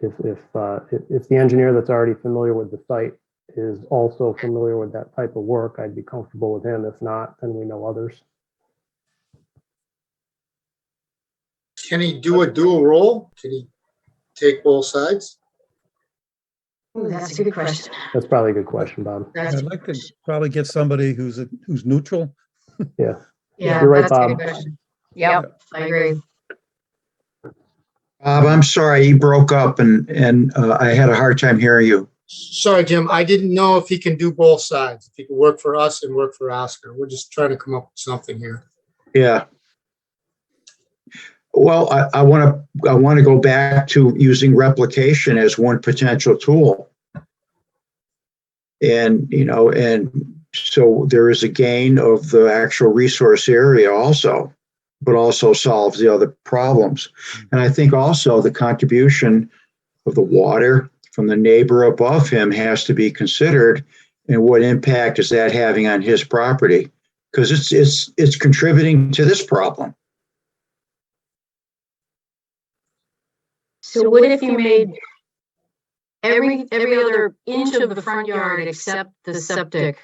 If the engineer that's already familiar with the site is also familiar with that type of work, I'd be comfortable with him. If not, then we know others. Can he do a dual role? Can he take both sides? Ooh, that's a good question. That's probably a good question, Bob. I'd like to probably get somebody who's neutral. Yeah. Yeah, You're right, that's a good Bob. question. Yep, I agree. Bob, I'm sorry, you broke up and I had a hard time hearing you. Sorry, Jim, I didn't know if he can do both sides. If he could work for us and work for Oscar. We're just trying to come up with something here. Yeah. Well, I want to go back to using replication as one potential tool. And so there is a gain of the actual resource area also, but also solves the other problems. And I think also the contribution of the water from the neighbor above him has to be considered, and what impact is that having on his property? Because it's contributing to this problem. So what if you made every other inch of the front yard except the septic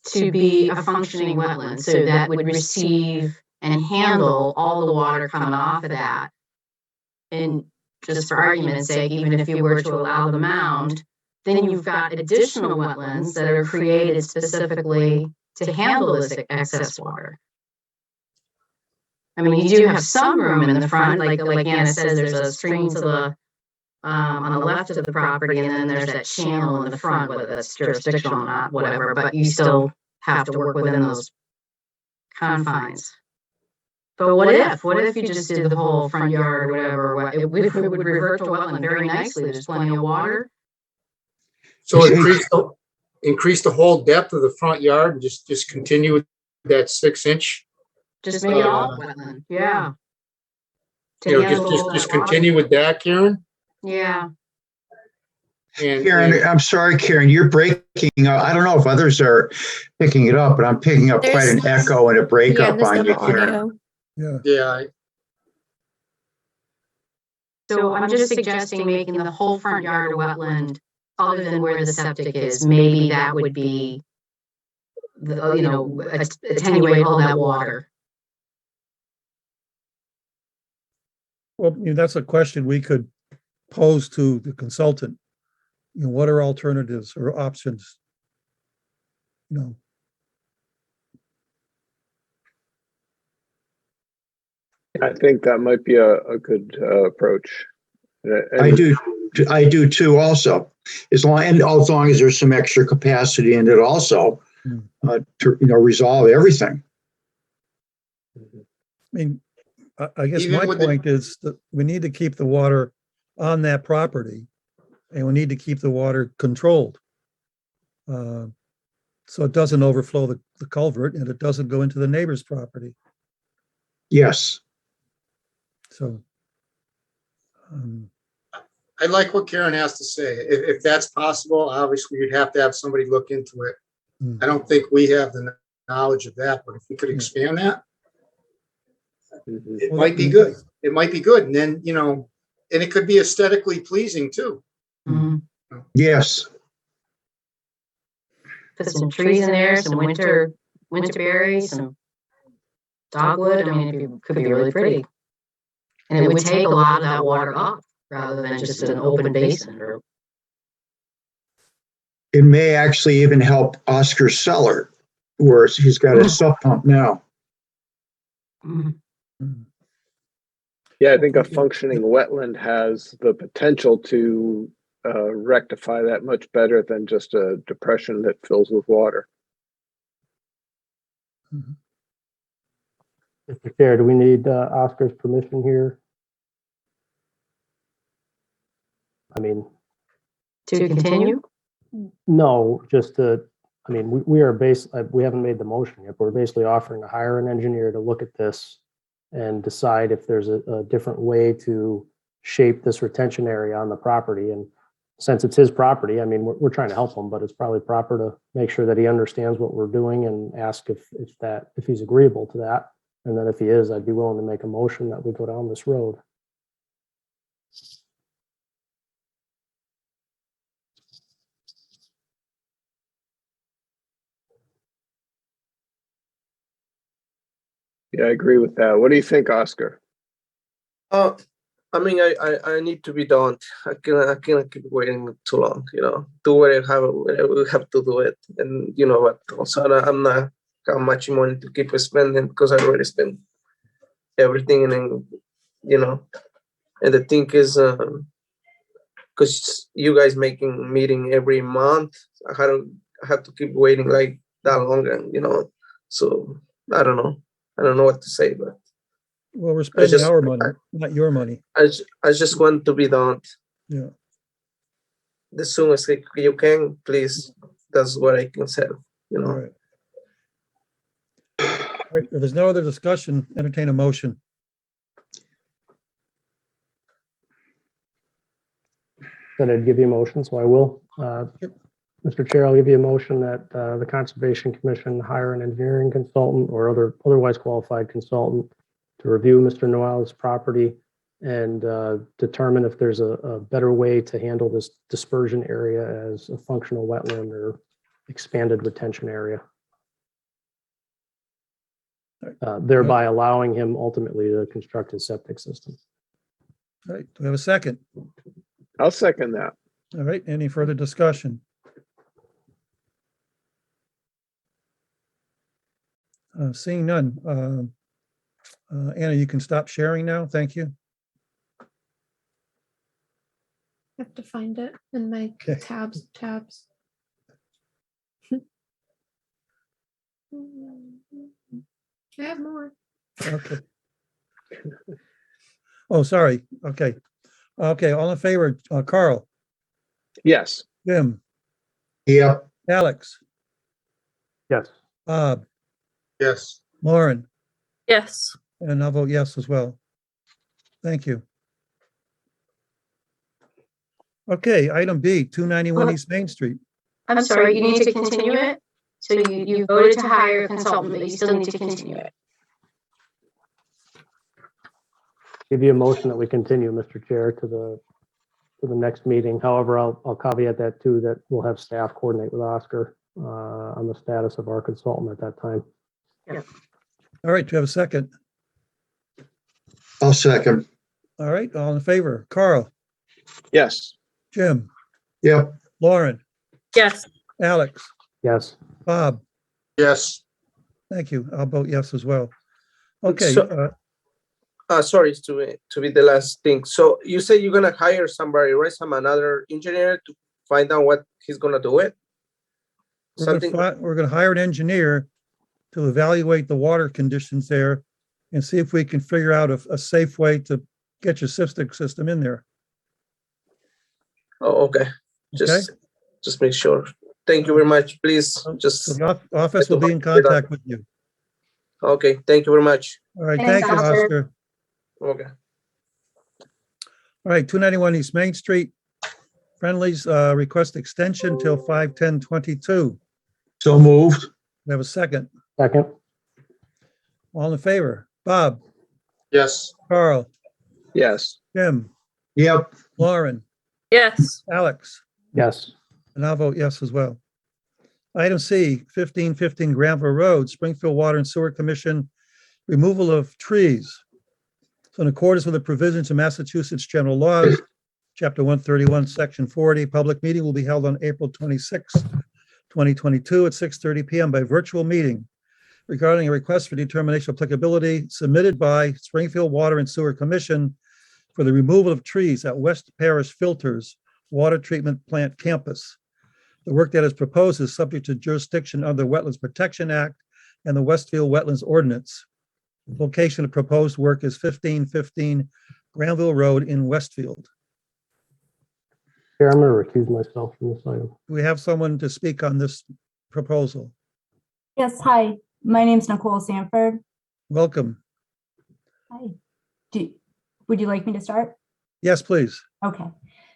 to be a functioning wetland, so that would receive and handle all the water coming off of that? And just for argument's sake, even if you were to allow the mound, then you've got additional wetlands that are created specifically to handle this excess water. I mean, you do have some room in the front, like Anna says, there's a stream to the on the left of the property, and then there's that channel in the front, whether that's jurisdictional or not, whatever, but you still have to work within those confines. But what if you just did the whole front yard or whatever? It would revert to wetland very nicely. There's plenty of water. So increase the whole depth of the front yard and just continue with that 6-inch. Just make it all wetland. Yeah. Just continue with that, Karen. Yeah. Karen, I'm sorry, Karen, you're breaking up. I don't know if others are picking it up, but I'm picking up quite an echo and a breakup on you, Karen. Yeah. So I'm just suggesting making the whole front yard a wetland, other than where the septic is. Maybe that would be, attenuate all that water. Well, that's a question we could pose to the consultant. What are alternatives or options? I think that might be a good approach. I do too. Also, as long as there's some extra capacity in it, also to resolve everything. I mean, I guess Even my with point is that we need to keep the water on that property, and we need to keep the water controlled. so it doesn't overflow the culvert and it doesn't go into the neighbor's property. Yes. So, I like what Karen has to say. If that's possible, obviously you'd have to have somebody look into it. I don't think we have the knowledge of that, but if we could expand that, it might be good. It might be good. And then, and it could be aesthetically pleasing too. Yes. Put some trees in there, some winter berries, some dogwood. I mean, it could be really pretty. And it would take a lot of that water off rather than just an open basin. Or It may actually even help Oscar's cellar, where he's got a sub pump now. Yeah, I think a functioning wetland has the potential to rectify that much better than just a depression that fills with water. Mr. Chair, do we need Oscar's permission here? I mean, to continue? no, just to, I mean, we haven't made the motion yet, but we're basically offering to hire an engineer to look at this and decide if there's a different way to shape this retention area on the property. And since it's his property, I mean, we're trying to help him, but it's probably proper to make sure that he understands what we're doing and ask if he's agreeable to that. And then if he is, I'd be willing to make a motion that we go down this road. Yeah, I agree with that. What do you think, Oscar? I mean, I need to be done. I cannot keep waiting too long. Do what I have to do it, and what? Also, I'm not got much money to keep spending because I already spent everything, and and the thing is, because you guys making meeting every month, I have to keep waiting like that long, and so I don't know. I don't know what to say, but well, we're spending our money, not your money. I just want to be done. Yeah. The soonest you can, please. That's what I can say. All right. All right. If there's no other discussion, entertain a motion. Then I'd give you a motion, so I will. Mr. Chair, I'll give you a motion that the Conservation Commission hire an engineering consultant or otherwise qualified consultant to review Mr. Noal's property and determine if there's a better way to handle this dispersion area as a functional wetland or expanded retention area. Thereby allowing him ultimately to construct his septic system. All right. Do we have a second? I'll second that. All right. Any further discussion? Seeing none. Anna, you can stop sharing now. Thank you. I have to find it in my tabs. I have more. Okay. Oh, sorry. Okay. Okay. All in favor, Carl, Yes. Jim, Yep. Alex, Yes. Bob, Yes. Lauren, Yes. and I'll vote yes as well. Thank you. Okay, item B, 291 East Main Street. I'm sorry, you need to continue it. So you voted to hire a consultant, but you still need to continue it. Give you a motion that we continue, Mr. Chair, to the next meeting. However, I'll caveat that too, that we'll have staff coordinate with Oscar on the status of our consultant at that time. Yeah. All right, do you have a second? I'll second. All right, all in favor, Carl, Yes. Jim, Yep. Lauren, Yes. Alex, Yes. Bob, Yes. thank you. I'll vote yes as well. Okay, So- sorry to be the last thing. So you say you're gonna hire somebody, right? Another engineer to find out what he's gonna do it. we're gonna hire an engineer to evaluate the water conditions there and see if we can figure out a safe way to get your septic system in there. Oh, okay. Okay. Just make sure. Thank you very much. Please So just, the office will be in contact with you. okay, thank you very much. All right, Thanks, thank you, Oscar. Oscar. Okay. All right, 291 East Main Street. Friendlies request extension till 5/10/22. So moved. We have a second. Second, All in favor? Bob, Yes, Carl, Yes. Jim, Yep. Lauren, Yes. Alex, yes. and I'll vote yes as well. Item C, 1515 Granville Road, Springfield Water and Sewer Commission, removal of trees. So in accordance with the provisions of Massachusetts general laws, Chapter 131, Section 40, public meeting will be held on April 26, 2022 at 6:30 PM by virtual meeting regarding a request for determination of applicability submitted by Springfield Water and Sewer Commission for the removal of trees at West Parish Filters Water Treatment Plant Campus. The work that is proposed is subject to jurisdiction under the Wetlands Protection Act and the Westfield Wetlands Ordinance. Location of proposed work is 1515 Granville Road in Westfield. Chair, I'm going to recuse myself from this item. Do we have someone to speak on this proposal? Yes, hi, my name's Nicole Sanford. Welcome. Hi. Would you like me to start? Yes, please. Okay.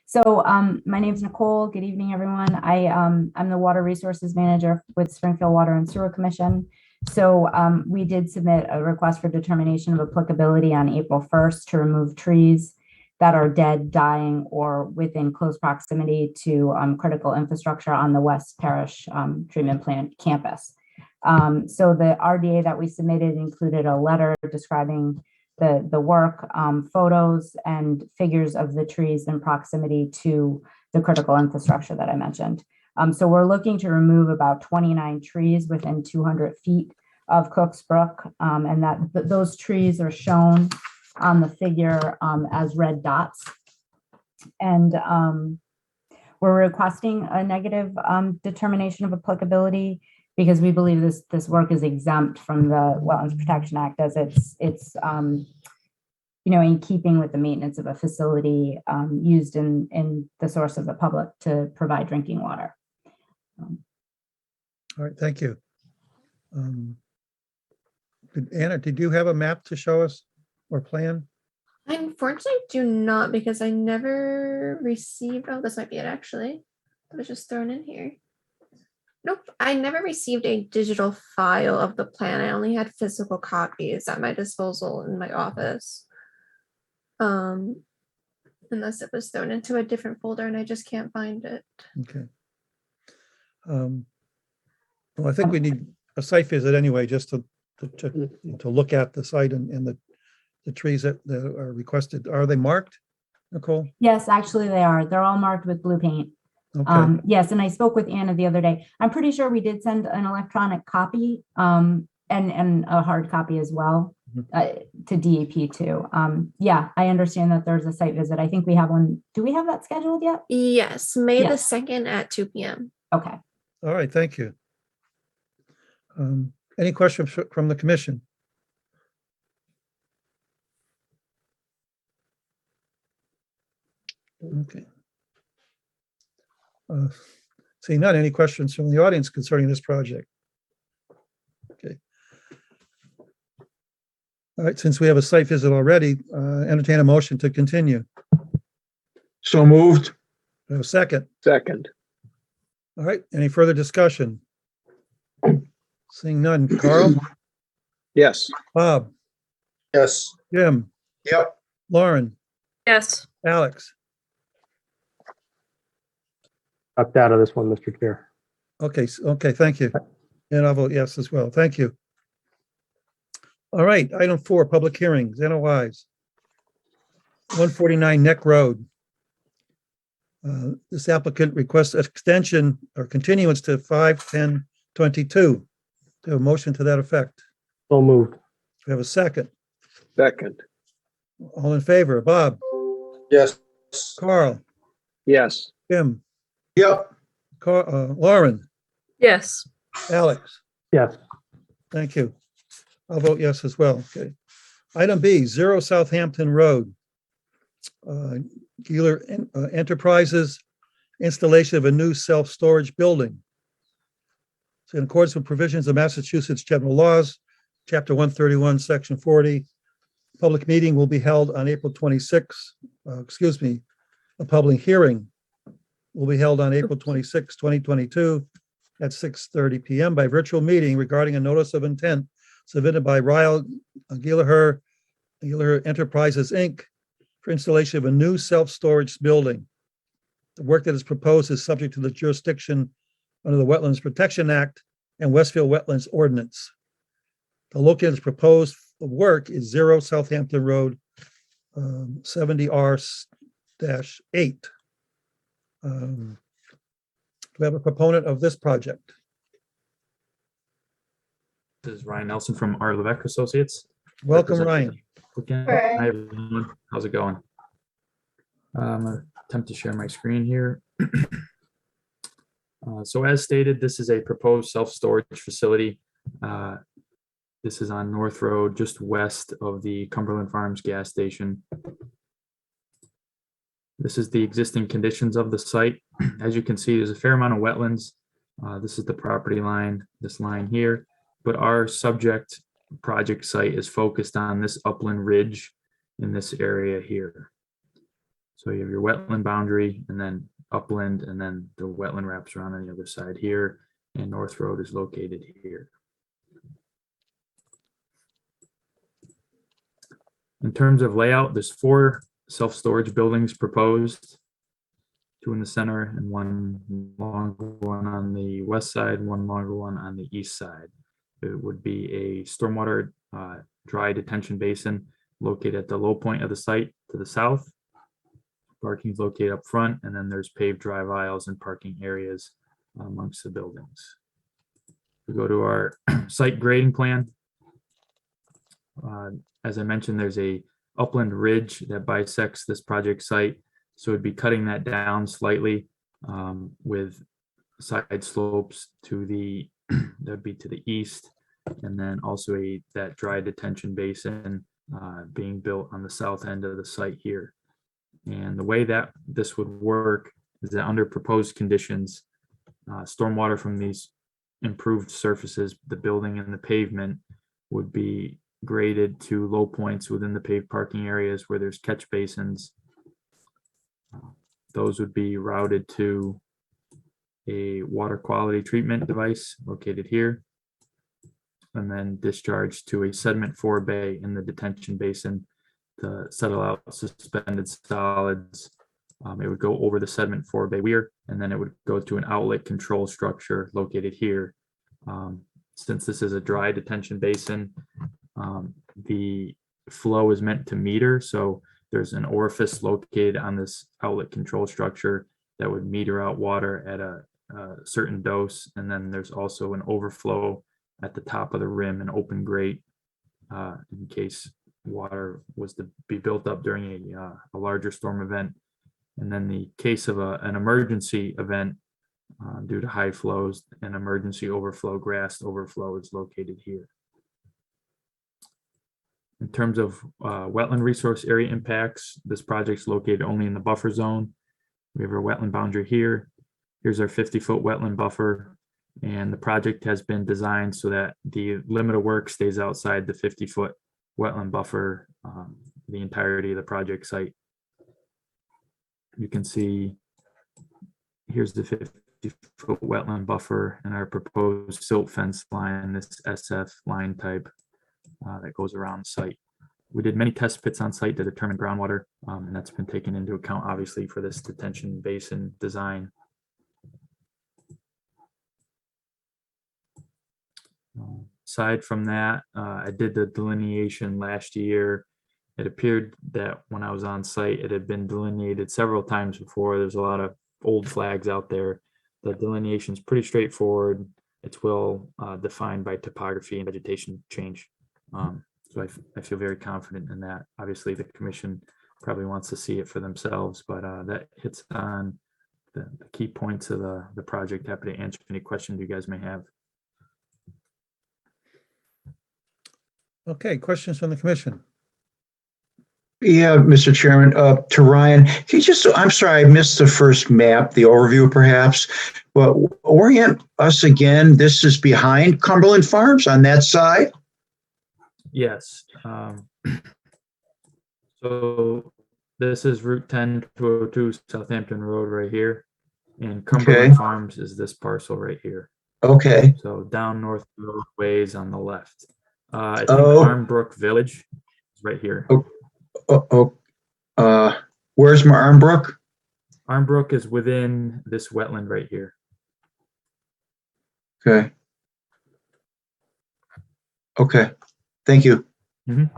So my name's Nicole. Good evening, everyone. I'm the Water Resources Manager with Springfield Water and Sewer Commission. So we did submit a request for determination of applicability on April 1st to remove trees that are dead, dying, or within close proximity to critical infrastructure on the West Parish Treatment Plant campus. So the RDA that we submitted included a letter describing the work, photos and figures of the trees in proximity to the critical infrastructure that I mentioned. So we're looking to remove about 29 trees within 200 feet of Cooks Brook, and those trees are shown on the figure as red dots. And we're requesting a negative determination of applicability because we believe this work is exempt from the Wetlands Protection Act, as it's in keeping with the maintenance of a facility used in the source of the public to provide drinking water. All right, thank you. Anna, did you have a map to show us or plan? I unfortunately do not, because I never received, oh, this might be it actually. It was just thrown in here. Nope, I never received a digital file of the plan. I only had physical copies at my disposal in my office. Unless it was thrown into a different folder and I just can't find it. Okay. Well, I think we need a site visit anyway, just to look at the site and the trees that are requested. Are they marked, Nicole? Yes, actually they are. They're all marked with blue paint. Okay. Yes, and I spoke with Anna the other day. I'm pretty sure we did send an electronic copy and a hard copy as well to DEP too. Yeah, I understand that there's a site visit. I think we have one. Do we have that scheduled yet? Yes, May the Yes. 2nd at 2 p.m. Okay. All right, thank you. Any questions from the commission? Okay. Seeing none, any questions from the audience concerning this project? Okay. All right, since we have a site visit already, entertain a motion to continue. So moved. We have a second. Second. All right, any further discussion? Seeing none. Carl? Yes. Bob? yes, Jim? Yep. Lauren? Yes. Alex? Opt out of this one, Mr. Chair. Okay, okay, thank you. And I'll vote yes as well. Thank you. All right, item 4, public hearings, NOIs. 149 Neck Road. This applicant requests extension or continuance to 5/10/22. Do a motion to that effect. So moved. We have a second. Second. All in favor? Bob? yes, Carl? Yes. Jim? Yep. Lauren? Yes. Alex? Yes. Thank you. I'll vote yes as well. Okay. Item B, 0 Southampton Road. Keeler Enterprises, installation of a new self-storage building. in accordance with provisions of Massachusetts general laws, Chapter 131, Section 40. Public meeting will be held on April 26, a public hearing will be held on April 26, 2022 at 6:30 PM by virtual meeting regarding a notice of intent submitted by Ryle Gallagher Enterprises, Inc. for installation of a new self-storage building. The work that is proposed is subject to the jurisdiction under the Wetlands Protection Act and Westfield Wetlands Ordinance. The location of proposed work is 0 Southampton Road, 70R-8. Do we have a proponent of this project? This is Ryan Nelson from R. Levesque Associates. Welcome, Ryan. Hi, everyone. How's it going? I'm going to attempt to share my screen here. So as stated, this is a proposed self-storage facility. This is on North Road, just west of the Cumberland Farms gas station. This is the existing conditions of the site. As you can see, there's a fair amount of wetlands. This is the property line, this line here, but our subject project site is focused on this upland ridge in this area here. So you have your wetland boundary and then upland, and then the wetland wraps around on the other side here, and North Road is located here. In terms of layout, there's 4 self-storage buildings proposed, 2 in the center and 1 longer one on the west side, 1 longer one on the east side. It would be a stormwater dry detention basin located at the low point of the site to the south. Parking is located up front, and then there's paved drive aisles and parking areas amongst the buildings. We go to our site grading plan. As I mentioned, there's a upland ridge that bisects this project site. So it'd be cutting that down slightly with side slopes to the, that'd be to the east. And then also that dry detention basin being built on the south end of the site here. And the way that this would work is that under proposed conditions, stormwater from these improved surfaces, the building and the pavement, would be graded to low points within the paved parking areas where there's catch basins. Those would be routed to a water quality treatment device located here, and then discharged to a sediment forebay in the detention basin to settle out suspended solids. It would go over the sediment forebay weir, and then it would go to an outlet control structure located here. Since this is a dry detention basin, the flow is meant to meter. So there's an orifice located on this outlet control structure that would meter out water at a certain dose. And then there's also an overflow at the top of the rim, an open grate, in case water was to be built up during a larger storm event. And then the case of an emergency event due to high flows, an emergency overflow, grass overflow is located here. In terms of wetland resource area impacts, this project's located only in the buffer zone. We have our wetland boundary here. Here's our 50-foot wetland buffer. And the project has been designed so that the limit of work stays outside the 50-foot wetland buffer the entirety of the project site. You can see here's the 50-foot wetland buffer and our proposed silt fence line, this SF line type that goes around the site. We did many test pits on site to determine groundwater, and that's been taken into account, obviously, for this detention basin design. Aside from that, I did the delineation last year. It appeared that when I was on site, it had been delineated several times before. There's a lot of old flags out there. The delineation is pretty straightforward. It's well defined by topography and vegetation change. So I feel very confident in that. Obviously, the commission probably wants to see it for themselves, but that hits on the key points of the project. Happy to answer any questions you guys may have. Okay, questions from the commission? Yeah, Mr. Chairman, to Ryan, can you just, I'm sorry, I missed the first map, the overview perhaps, but orient us again? This is behind Cumberland Farms on that side? Yes. So this is Route 10 202 Southampton Road right here. And Cumberland Okay. Farms is this parcel right here. Okay. So down North Waterways on the left. I think Oh. Armbrook Village is right here. Where's my Armbrook? Armbrook is within this wetland right here. Okay. Okay. Thank you. Mhm.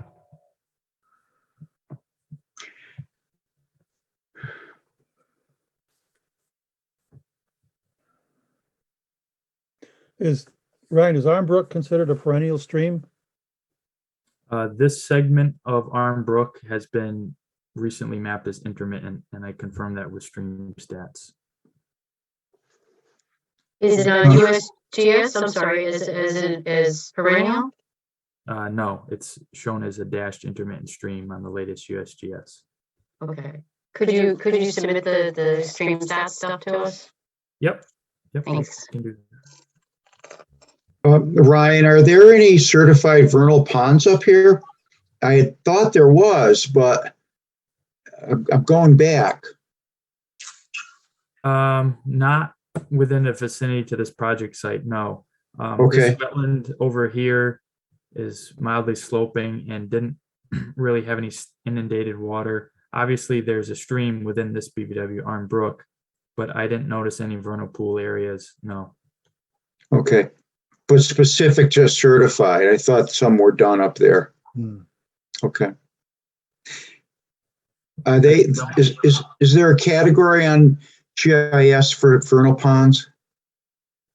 Ryan, is Armbrook considered a perennial stream? This segment of Armbrook has been recently mapped as intermittent, and I confirmed that with stream stats. Is it USGS? I'm sorry, is perennial? No, it's shown as a dashed intermittent stream on the latest USGS. Okay. Could you submit the stream stats stuff to us? Yep. Thanks. Can do. Ryan, are there any certified vernal ponds up here? I had thought there was, but I'm going back. Not within the vicinity to this project site, no. Okay. This wetland over here is mildly sloping and didn't really have any inundated water. Obviously, there's a stream within this BVW Armbrook, but I didn't notice any vernal pool areas, no. Okay. But specific, just certified. I thought some were done up there. Okay. Is there a category on GIS for vernal ponds?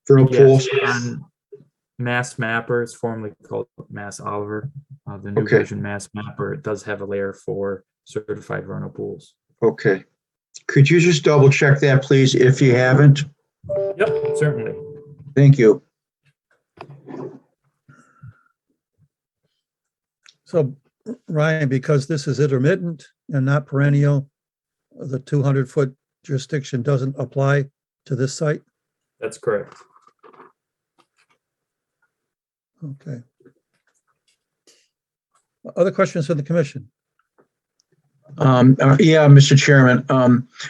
Vernal pools? On Mass Mapper, it's formerly called Mass Oliver. The new Okay. version Mass Mapper, it does have a layer for certified vernal pools. Okay. Could you just double check that, please, if you haven't? Yep, certainly. Thank you. So Ryan, because this is intermittent and not perennial, the 200-foot jurisdiction doesn't apply to this site? That's correct. Okay. Other questions from the commission? Yeah, Mr. Chairman.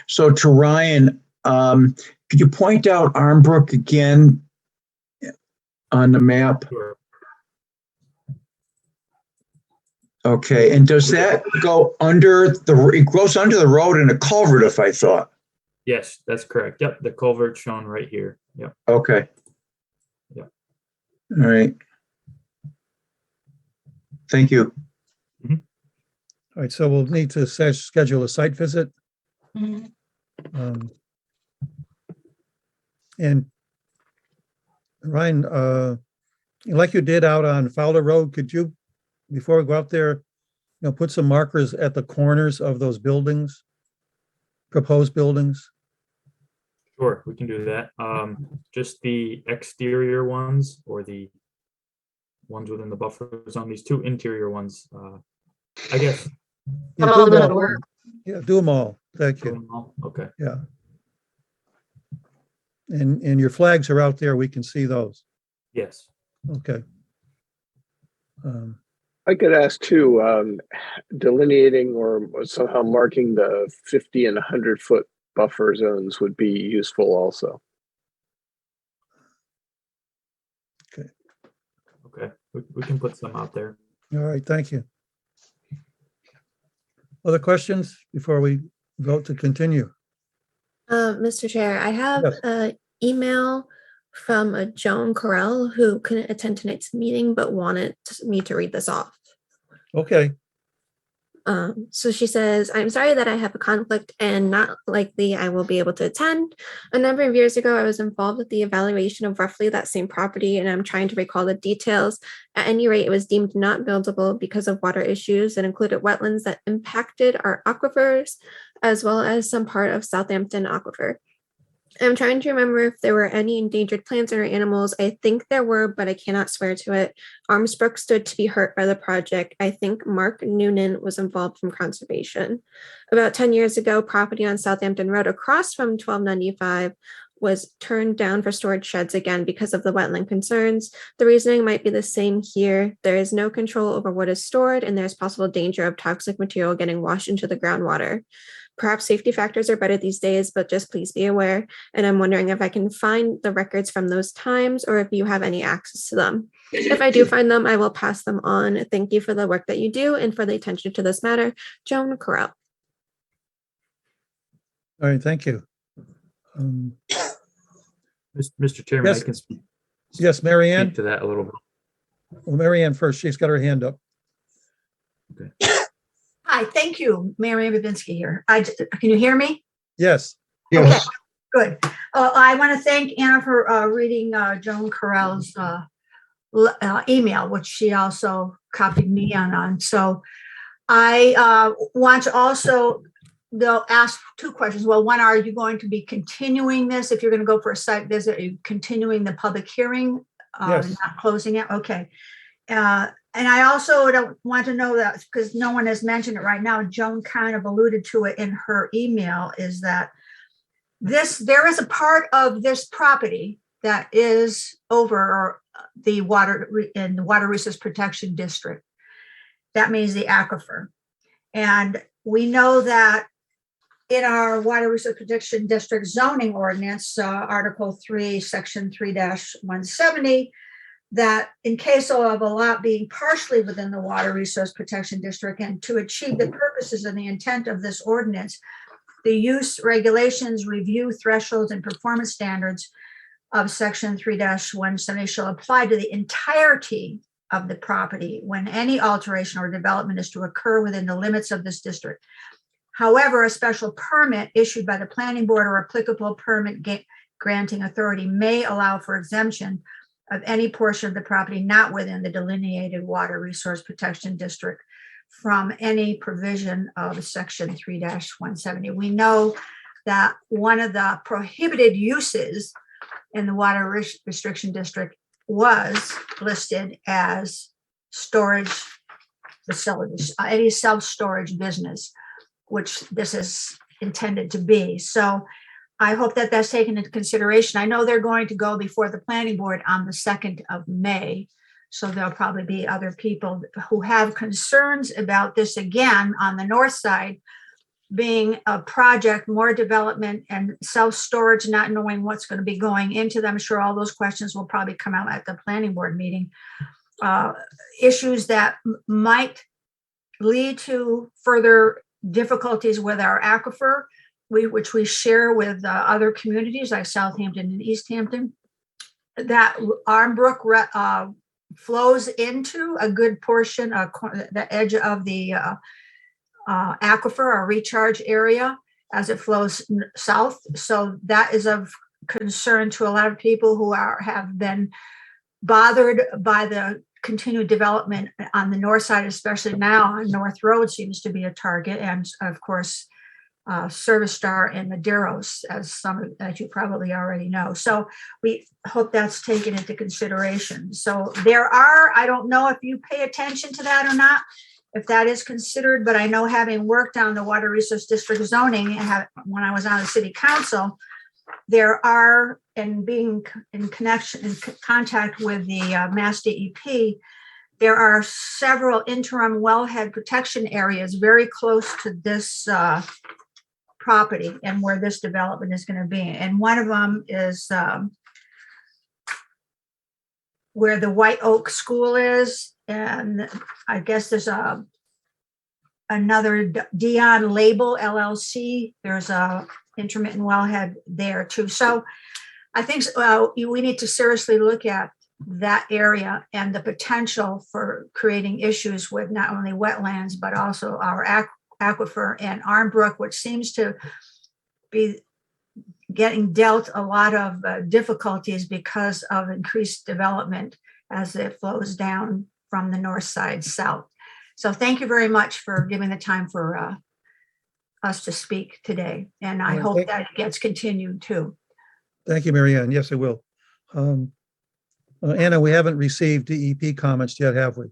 So to Ryan, could you point out Armbrook again on the map? Sure. Okay, and does that go under it goes under the road in a culvert, if I thought? Yes, that's correct. Yep, the culvert shown right here. Yep. Okay. Yep. All right. Thank you. All right, so we'll need to schedule a site visit. And Ryan, like you did out on Fowler Road, could you, before we go out there, put some markers at the corners of those buildings, proposed buildings? Sure, we can do that. Just the exterior ones or the ones within the buffer zone, these two interior ones, I guess. Yeah, do them all. Yeah, do them all. Thank you. Okay. Yeah. And your flags are out there. We can see those. Yes. Okay. I could ask too, delineating or somehow marking the 50 and 100-foot buffer zones would be useful also. Okay, we can put some out there. All right, thank you. Other questions before we vote to continue? Mr. Chair, I have Yes. an email from a Joan Carell who couldn't attend tonight's meeting but wanted me to read this off. Okay. So she says, I'm sorry that I have a conflict and not likely I will be able to attend. A number of years ago, I was involved with the evaluation of roughly that same property, and I'm trying to recall the details. At any rate, it was deemed not buildable because of water issues that included wetlands that impacted our aquifers, as well as some part of Southampton Aquifer. I'm trying to remember if there were any endangered plants or animals. I think there were, but I cannot swear to it. Armbrook stood to be hurt by the project. I think Mark Noonan was involved from conservation. About 10 years ago, property on Southampton Road across from 1295 was turned down for storage sheds again because of the wetland concerns. The reasoning might be the same here. There is no control over what is stored, and there's possible danger of toxic material getting washed into the groundwater. Perhaps safety factors are better these days, but just please be aware. And I'm wondering if I can find the records from those times or if you have any access to them. If I do find them, I will pass them on. Thank you for the work that you do and for the attention to this matter. Joan Correll. All right, thank you. Mr. Chairman, I Yes. can speak Yes, Mary Ann? to that a little bit. Well, Mary Ann first. She's got her hand up. Hi, thank you. Mary Babinski here. Can you hear me? Yes. Yes. Good. I want to thank Anna for reading Joan Carell's email, which she also copied me on. So I want to also, they'll ask two questions. Well, one, are you going to be continuing this? If you're going to go for a site visit, are you continuing the public hearing? Yes. Not closing it? Okay. And I also don't want to know that, because no one has mentioned it right now. Joan kind of alluded to it in her email, is that there is a part of this property that is over the water in the Water Resource Protection District. That means the aquifer. And we know that in our Water Resource Protection District zoning ordinance, Article 3, Section 3-170, that in case of a lot being partially within the Water Resource Protection District and to achieve the purposes and the intent of this ordinance, the use regulations, review thresholds, and performance standards of Section 3-170 shall apply to the entirety of the property when any alteration or development is to occur within the limits of this district. However, a special permit issued by the planning board or applicable permit granting authority may allow for exemption of any portion of the property not within the delineated Water Resource Protection District from any provision of Section 3-170. We know that one of the prohibited uses in the Water Restriction District was listed as storage facilities, any self-storage business, which this is intended to be. So I hope that that's taken into consideration. I know they're going to go before the planning board on the 2nd of May. So there'll probably be other people who have concerns about this again on the north side being a project, more development and self-storage, not knowing what's going to be going into them. I'm sure all those questions will probably come out at the planning board meeting. Issues that might lead to further difficulties with our aquifer, which we share with other communities like Southampton and East Hampton. That armbrook flows into a good portion of the edge of the aquifer or recharge area as it flows south. So that is of concern to a lot of people who have been bothered by the continued development on the north side, especially now on North Road seems to be a target. And of course, Service Star and Maderos, as you probably already know. So we hope that's taken into consideration. So I don't know if you pay attention to that or not, if that is considered, but I know having worked on the Water Resource District zoning when I was on the city council, there are, and being in contact with the Mass DEP, there are several interim wellhead protection areas very close to this property and where this development is going to be. And one of them is where the White Oak School is. And I guess there's another Dion Label LLC. There's a intermittent wellhead there too. So I think we need to seriously look at that area and the potential for creating issues with not only wetlands, but also our aquifer and armbrook, which seems to be getting dealt a lot of difficulties because of increased development as it flows down from the north side south. So thank you very much for giving the time for us to speak today. And I hope that it gets continued too. Thank you, Mary Ann. Yes, I will. Anna, we haven't received DEP comments yet, have we?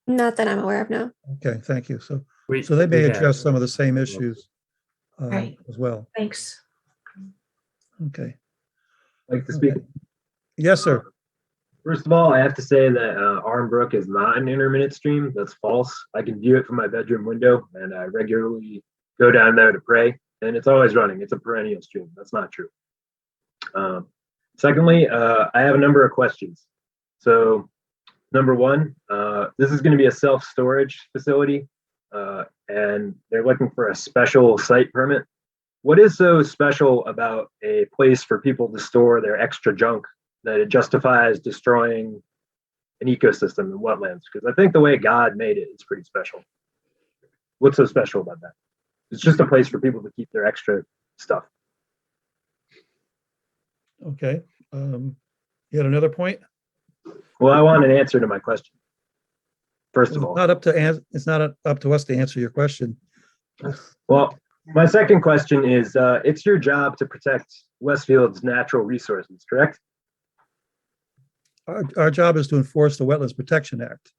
Not that I'm aware of, no. Okay, thank you. So they may address some of the same issues Right. as well. Thanks. Okay. like to speak? Yes, sir. First of all, I have to say that Armbrook is not an intermittent stream. That's false. I can view it from my bedroom window, and I regularly go down there to pray, and it's always running. It's a perennial stream. That's not true. Secondly, I have a number of questions. So, number one, this is going to be a self-storage facility, and they're looking for a special site permit. What is so special about a place for people to store their extra junk that it justifies destroying an ecosystem and wetlands? Because I think the way God made it is pretty special. What's so special about that? It's just a place for people to keep their extra stuff. Okay. You had another point? Well, I want an answer to my question. First of It's all, not it's not up to us to answer your question. well, my second question is, it's your job to protect Westfield's natural resources, correct? Our job is to enforce the Wetlands Protection Act.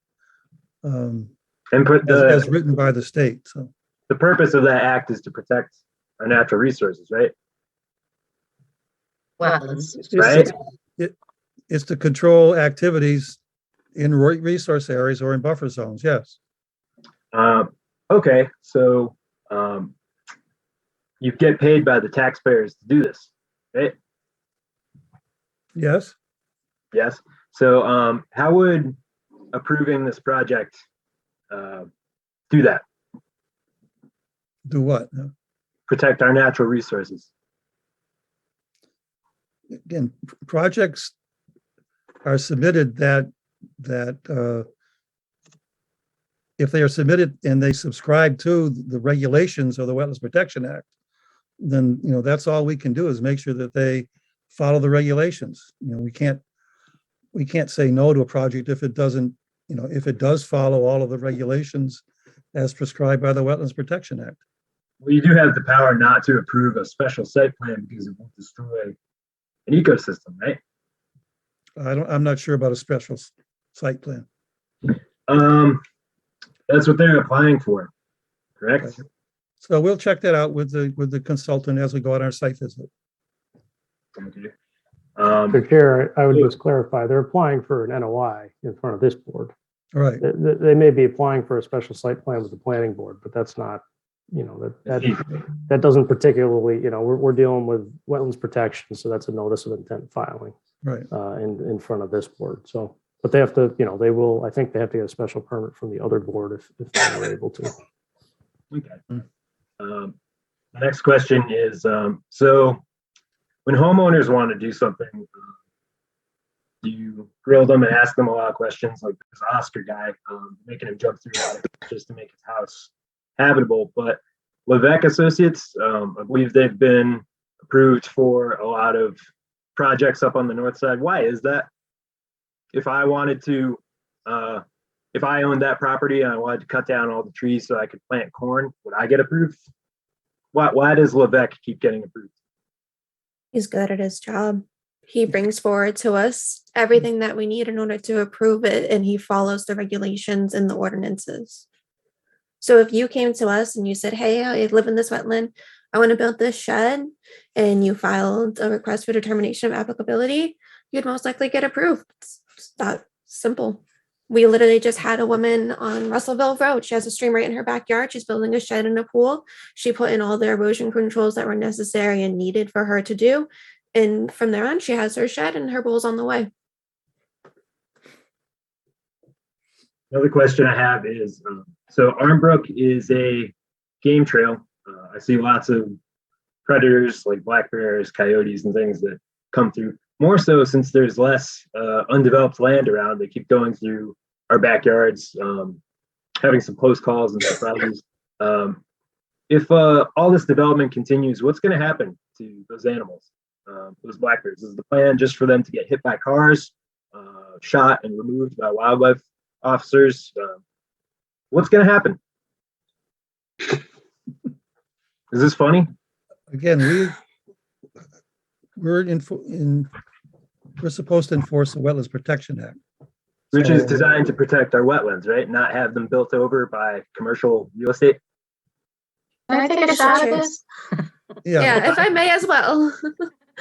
And put As written by the state. So the purpose of that act is to protect our natural resources, right? Wetlands. Right. It's to control activities in resource areas or in buffer zones. Yes. Okay, so you get paid by the taxpayers to do this, right? Yes. Yes. So how would approving this project do that? Do what? Protect our natural resources. Again, projects are submitted that if they are submitted and they subscribe to the regulations of the Wetlands Protection Act, then that's all we can do is make sure that they follow the regulations. We can't say no to a project if it doesn't, if it does follow all of the regulations as prescribed by the Wetlands Protection Act. Well, you do have the power not to approve a special site plan because it won't destroy an ecosystem, right? I'm not sure about a special site plan. That's what they're applying for, correct? Okay. So we'll check that out with the consultant as we go on our site visit. Okay. Mr. Chair, I would just clarify, they're applying for an NOI in front of this board. All right. They may be applying for a special site plan with the planning board, but that's not, that doesn't particularly, we're dealing with wetlands protection, so that's a notice of intent filing. Right. In front of this board. So, but they have to, they will, I think they have to get a special permit from the other board if they were able to. Okay. The next question is, so when homeowners want to do something, do you grill them and ask them a lot of questions, like this Oscar guy, making him jump through water just to make his house habitable? But Levesque Associates, I believe they've been approved for a lot of projects up on the north side. Why is that? If I wanted to, if I owned that property and I wanted to cut down all the trees so I could plant corn, would I get approved? Why does Levesque keep getting approved? He's good at his job. He brings forward to us everything that we need in order to approve it, and he follows the regulations and the ordinances. So if you came to us and you said, hey, I live in this wetland, I want to build this shed, and you filed a request for determination of applicability, you'd most likely get approved. It's that simple. We literally just had a woman on Russellville Road. She has a stream right in her backyard. She's building a shed and a pool. She put in all the erosion controls that were necessary and needed for her to do. And from there on, she has her shed and her pool's on the way. Another question I have is, so Armbrook is a game trail. I see lots of predators like black bears, coyotes, and things that come through. More so since there's less undeveloped land around. They keep going through our backyards, having some close calls and surprises. If all this development continues, what's going to happen to those animals, those black bears? Is the plan just for them to get hit by cars, shot and removed by wildlife officers? What's going to happen? Is this funny? Again, we're supposed to enforce the Wetlands Protection Act, which is designed to protect our wetlands, right? Not have them built over by commercial real estate. Can I take a shot at this? Yeah, if I may as well.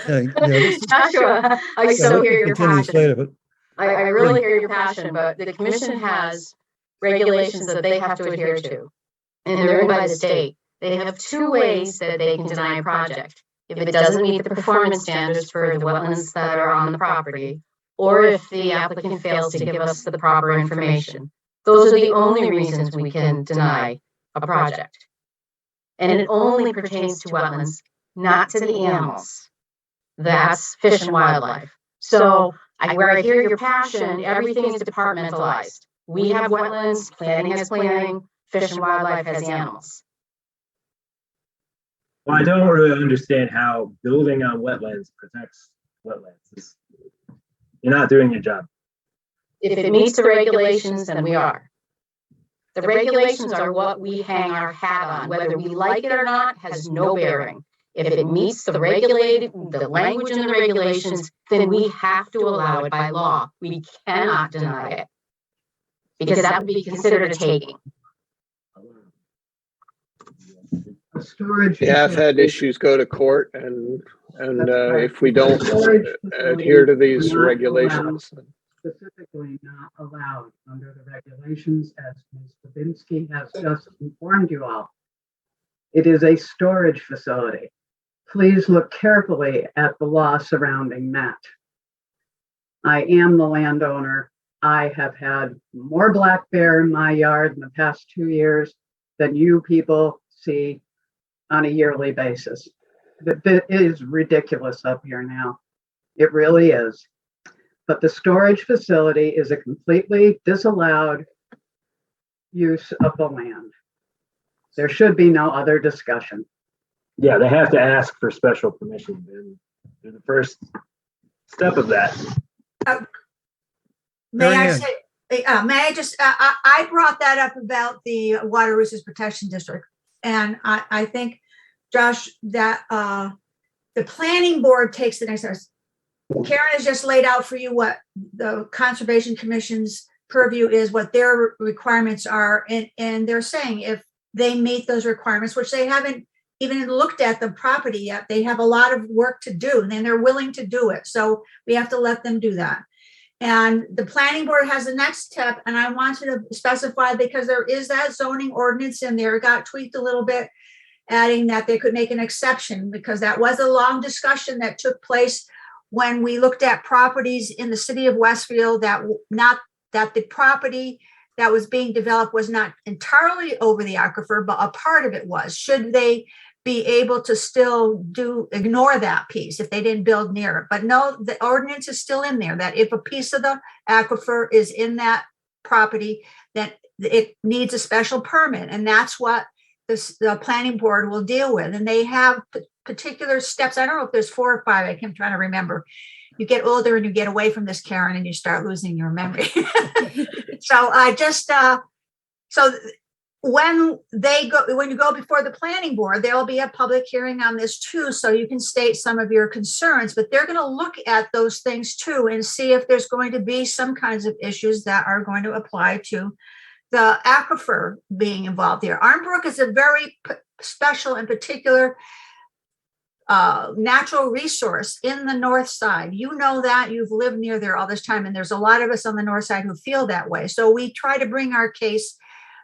This is- Joshua, I yeah, so we hear can your continue this passion. later, but I really hear your passion, but the commission has regulations that they have to adhere to. And they're in by the state. They have two ways that they can deny a project. If it doesn't meet the performance standards for the wetlands that are on the property, or if the applicant fails to give us the proper information. Those are the only reasons we can deny a project. And it only pertains to wetlands, not to the animals. That's fish and wildlife. So where I hear your passion, everything is departmentalized. We have wetlands, planning has planning, fish and wildlife has animals. Well, I don't really understand how building on wetlands protects wetlands. You're not doing your job. If it meets the regulations, then we are. The regulations are what we hang our hat on. Whether we like it or not has no bearing. If it meets the language in the regulations, then we have to allow it by law. We cannot deny it. Because that would be considered a taking. Yeah, I've had issues go to court and if we don't adhere to these regulations. Specifically not allowed under the regulations, as Ms. Babinski has just informed you all. It is a storage facility. Please look carefully at the law surrounding that. I am the landowner. I have had more black bear in my yard in the past 2 years than you people see on a yearly basis. It is ridiculous up here now. It really is. But the storage facility is a completely disallowed use of the land. There should be no other discussion. Yeah, they have to ask for special permission. And they're the first step of that. May I Marianne. say, may I just, I brought that up about the Water Resources Protection District. And I think, Josh, that the planning board takes the next step. Karen has just laid out for you what the Conservation Commission's purview is, what their requirements are. And they're saying if they meet those requirements, which they haven't even looked at the property yet, they have a lot of work to do and they're willing to do it. So we have to let them do that. And the planning board has the next step. And I wanted to specify, because there is that zoning ordinance in there, it got tweaked a little bit, adding that they could make an exception, because that was a long discussion that took place when we looked at properties in the city of Westfield, that the property that was being developed was not entirely over the aquifer, but a part of it was. Should they be able to still ignore that piece if they didn't build near it? But no, the ordinance is still in there that if a piece of the aquifer is in that property, then it needs a special permit. And that's what the planning board will deal with. And they have particular steps. I don't know if there's 4 or 5. I'm trying to remember. You get older and you get away from this, Karen, and you start losing your memory. So I just, so when you go before the planning board, there'll be a public hearing on this too. So you can state some of your concerns, but they're going to look at those things too and see if there's going to be some kinds of issues that are going to apply to the aquifer being involved here. Armbrook is a very special and particular natural resource in the north side. You know that, you've lived near there all this time, and there's a lot of us on the north side who feel that way. So we try to bring our case,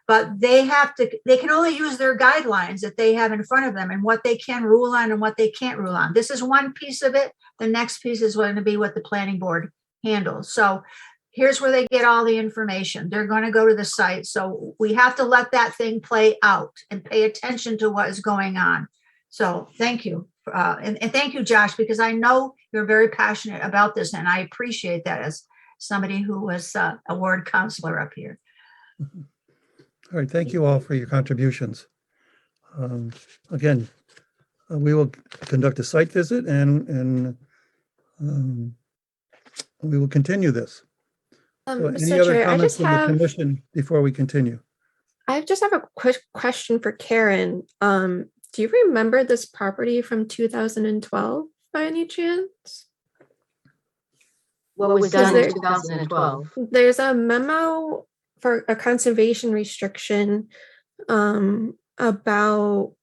but they can only use their guidelines that they have in front of them and what they can rule on and what they can't rule on. This is one piece of it. The next piece is going to be what the planning board handles. So here's where they get all the information. They're going to go to the site. So we have to let that thing play out and pay attention to what is going on. So thank you. And thank you, Josh, because I know you're very passionate about this, and I appreciate that as somebody who was a ward counselor up here. All right, thank you all for your contributions. Again, we will conduct a site visit and we will continue this. So any Mr. other Chair, comments from the commission before we continue? I just have a quick question for Karen. Do you remember this property from 2012 by any chance? What was done in 2012? There's a memo for a conservation restriction about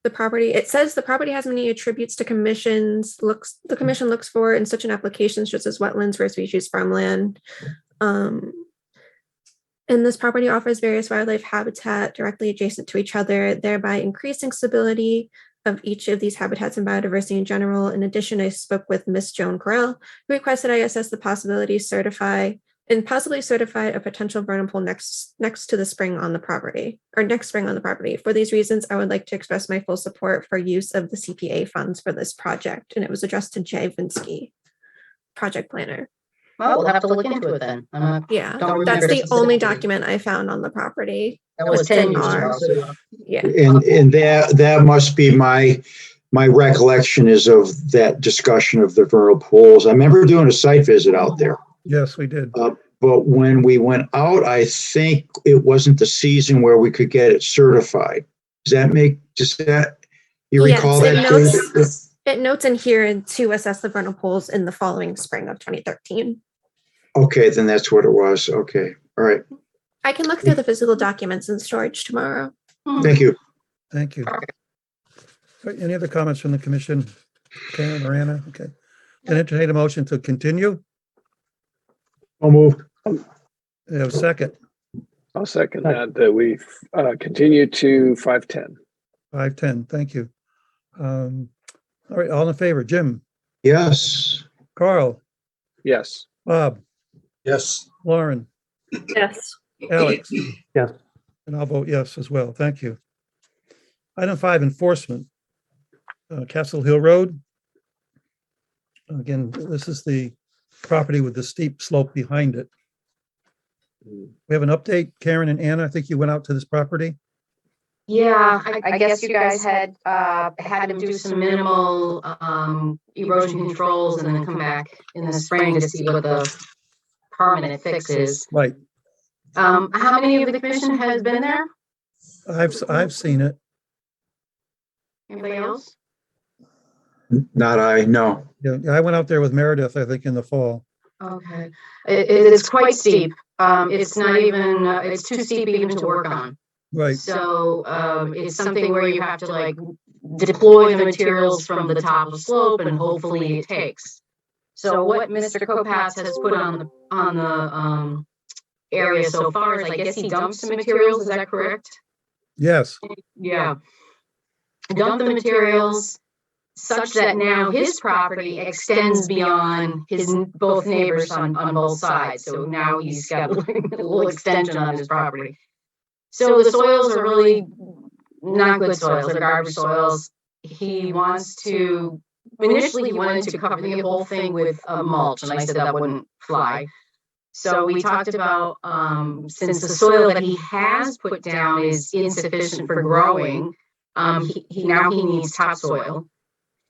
the property, it says the property has many attributes the commission looks for in such an application, such as wetlands, rare species, farmland. And this property offers various wildlife habitat directly adjacent to each other, thereby increasing stability of each of these habitats and biodiversity in general. In addition, I spoke with Miss Joan Correll, who requested I assess the possibility possibly certify a potential vernal pool next to the spring on the property, or next spring on the property. For these reasons, I would like to express my full support for use of the CPA funds for this project. And it was addressed to Jay Vinsky, project planner. Well, we'll have to look into it then. Yeah, Don't that's remember the only specifically. document I found on the property. That was 10 years R. ago. So Yeah. And that must be my recollection is of that discussion of the vernal pools. I remember doing a site visit out there. Yes, we did. But when we went out, I think it wasn't the season where we could get it certified. You recall Yes, that? it notes in here to assess the vernal pools in the following spring of 2013. Okay, then that's what it was. Okay, all right. I can look through the physical documents in storage tomorrow. Thank you. Thank you. All right, any other comments from the commission? Karen or Anna? Okay. Can I entertain a motion to continue? I'll move. We have a second. I'll second that we continue to 5:10. 5:10. Thank you. All right, all in favor? Jim? Yes. Carl? Yes. Bob? Yes. Lauren? Yes. Alex? Yes. And I'll vote yes as well. Thank you. Item 5, enforcement. Castle Hill Road. Again, this is the property with the steep slope behind it. We have an update. Karen and Anna, I think you went out to this property. yeah, I guess you guys had him do some minimal erosion controls and then come back in the spring to see what the permanent fix is. Right. How many of the commission has been there? I've seen it. Anybody else? Not I, no. Yeah, I went out there with Meredith, I think, in the fall. Okay, it's quite steep. It's not even, it's too steep even to work on. Right. So it's something where you have to like deploy the materials from the top of the slope and hopefully it takes. So what Mr. Kopatz has put on the area so far is I guess he dumped some materials, is that correct? Yes. Yeah. Dump the materials such that now his property extends beyond his both neighbors on both sides. So now he's got a little extension on his property. So the soils are really not good soils, they're garbage soils. He wants to, initially he wanted to cover the whole thing with mulch, and I said that wouldn't fly. So we talked about, since the soil that he has put down is insufficient for growing, he needs topsoil.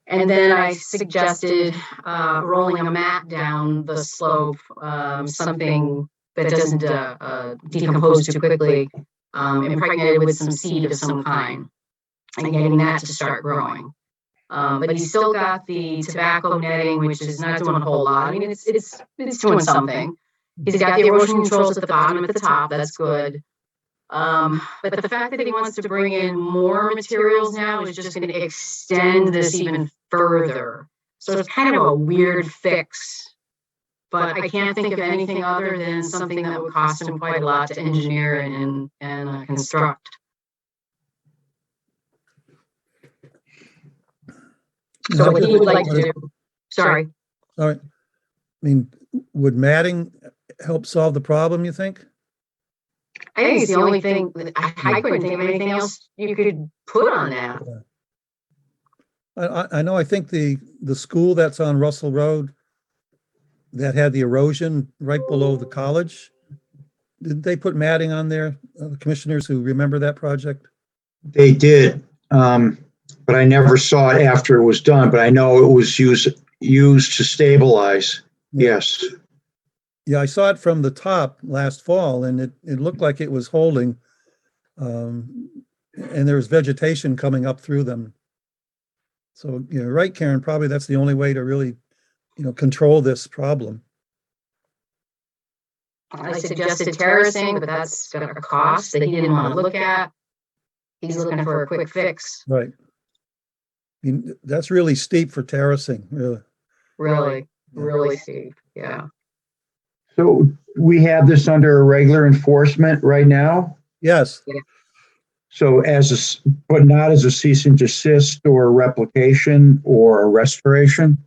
And then I suggested rolling a mat down the slope, something that doesn't decompose too quickly, impregnated with some seed of some kind, and getting that to start growing. But he's still got the tobacco netting, which is not doing a whole lot. I mean, it's doing something. He's got the erosion controls at the bottom and at the top. That's good. But the fact that he wants to bring in more materials now is just going to extend this even further. So it's kind of a weird fix. But I can't think of anything other than something that would cost him quite a lot to engineer and construct. So what he would like to do, sorry. All right. I mean, would matting help solve the problem, you think? I think it's the only thing, I couldn't think of anything else you could put on that. I know, I think the school that's on Russell Road that had the erosion right below the college, did they put matting on there? The commissioners who remember that project? They did, but I never saw it after it was done, but I know it was used to stabilize. Yes. Yeah, I saw it from the top last fall and it looked like it was holding. And there was vegetation coming up through them. So, you're right, Karen, probably that's the only way to really, control this problem. I suggested terracing, but that's got a cost that he didn't want to look at. He's looking for a quick fix. Right. mean, that's really steep for terracing, really. Really steep, yeah. So we have this under regular enforcement right now? Yes, So but not as a cease and desist or a replication or a restoration?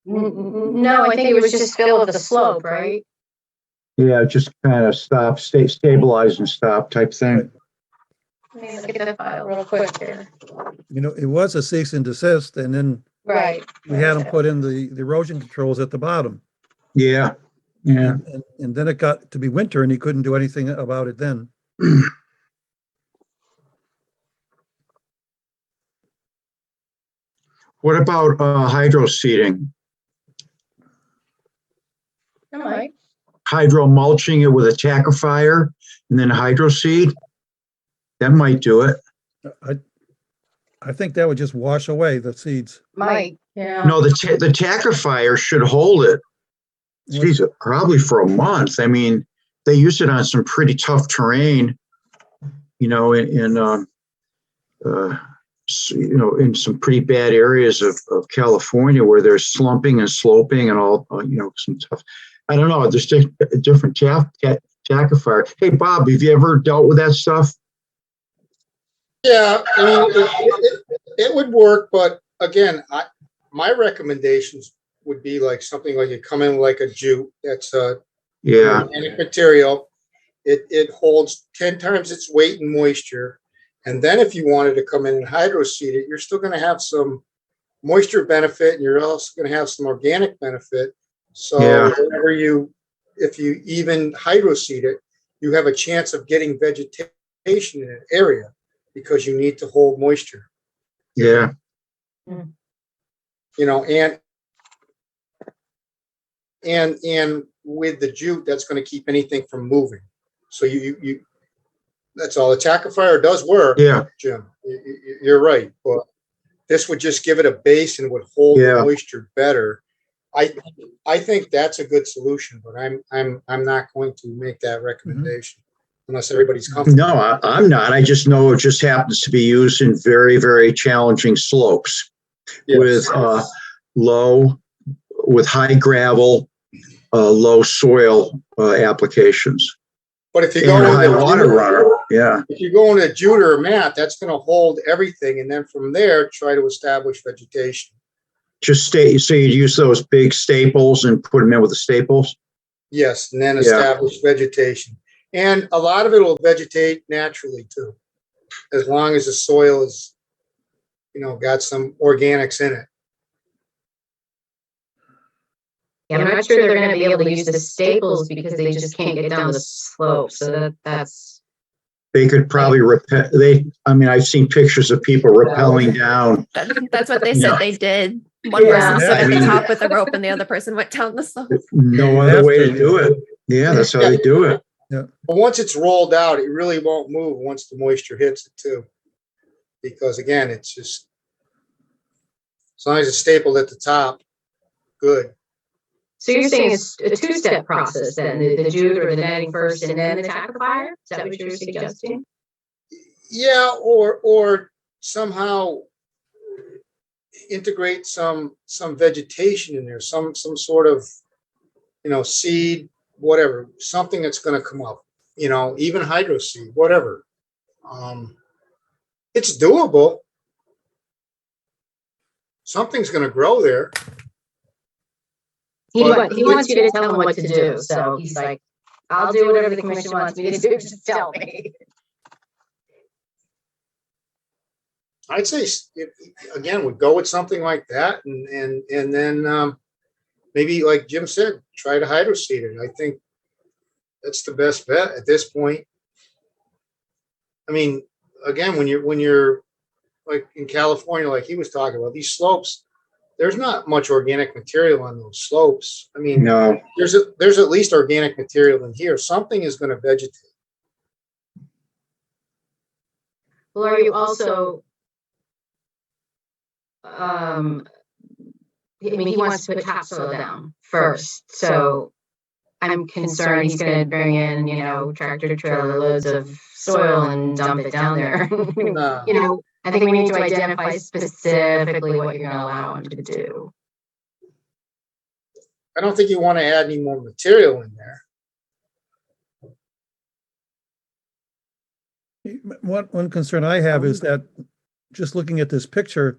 No, I think it was just fill of the slope, right? Yeah, just kind of stabilize and stop type thing. Let me look at the file real quick here. you know, it was a cease and desist, and then Right. we had them put in the erosion controls at the bottom. Yeah, yeah. And then it got to be winter and he couldn't do anything about it then. What about hydro seeding? All right. Hydro mulching it with a tackifier and then hydro seed? That might do it. I think that would just wash away the seeds. Might, yeah. No, the tackifier should hold it. Geez, probably for a month. I mean, they use it on some pretty tough terrain, you know, in some pretty bad areas of California where there's slumping and sloping and all, you know, some tough. I don't know. There's different tackifier. Hey, Bob, have you ever dealt with that stuff? Yeah, I mean, it would work, but again, my recommendations would be like something like you come in like a jute that's organic material. It holds 10 times its weight in moisture. And then if you wanted to come in and hydro seed it, you're still going to have some moisture benefit and you're also going to have some organic benefit. So if you even hydro seed it, you have a chance of getting vegetation in an area because you need to hold moisture. Yeah. You know, and with the jute, that's going to keep anything from moving. So you that's all. The tackifier does work. Yeah, Jim, you're right. But this would just give it a base and would hold the moisture better. I think that's a good solution, but I'm not going to make that recommendation unless everybody's comfortable. No, I'm not. I just know it just happens to be used in very, very challenging slopes with high gravel, low soil applications. But if you go high water runner, if you go into jute or mat, that's going to hold everything, and then from there try to establish vegetation. So you'd use those big staples and put them in with the staples? Yes, and then establish vegetation. And a lot of it will vegetate naturally too, as long as the soil is, you know, got some organics in it. Yeah, I'm not sure they're going to be able to use the staples because they just can't get down the slope. So that's. They could probably repel. I've seen pictures of people rappelling down. That's what they said they did. One person stood at the top with a rope and the other person went down the slope. No other way to do it. Yeah, that's how they do it. Yeah. But once it's rolled out, it really won't move once the moisture hits it too. Because again, it's just, as long as it's stapled at the top, good. So you're saying it's a two-step process then, the jute or the netting first and then the tackifier? Is that what you're suggesting? Yeah, or somehow integrate some vegetation in there, some sort of, you know, seed, whatever, something that's going to come up, you know, even hydro seed, whatever. It's doable. Something's going to grow there. He wants you to tell him what to do. So he's like, I'll do whatever the commission wants me to do. Just tell me. I'd say, again, we'd go with something like that. And then maybe, like Jim said, try to hydro seed it. I think that's the best bet at this point. I mean, again, when you're like in California, like he was talking about, these slopes, there's not much organic material on those slopes. I mean, no. There's at least organic material in here. Something is going to vegetate. Well, are you also, I mean, he wants to put topsoil down first. So I'm concerned he's going to bring in, tractor trailer loads of soil and dump it down there. No. I think we need to identify specifically what you're gonna allow them to do. I don't think you want to add any more material in there. One concern I have is that just looking at this picture,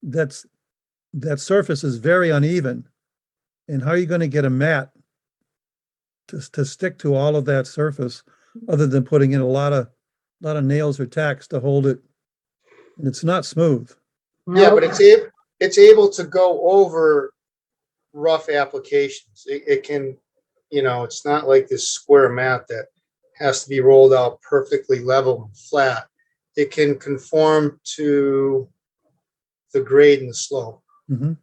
that surface is very uneven. And how are you going to get a mat to stick to all of that surface other than putting in a lot of nails or tacks to hold it? And it's not smooth. Yeah, but it's able to go over rough applications. It can, it's not like this square mat that has to be rolled out perfectly level and flat. It can conform to the grade and the slope. Mm-hmm.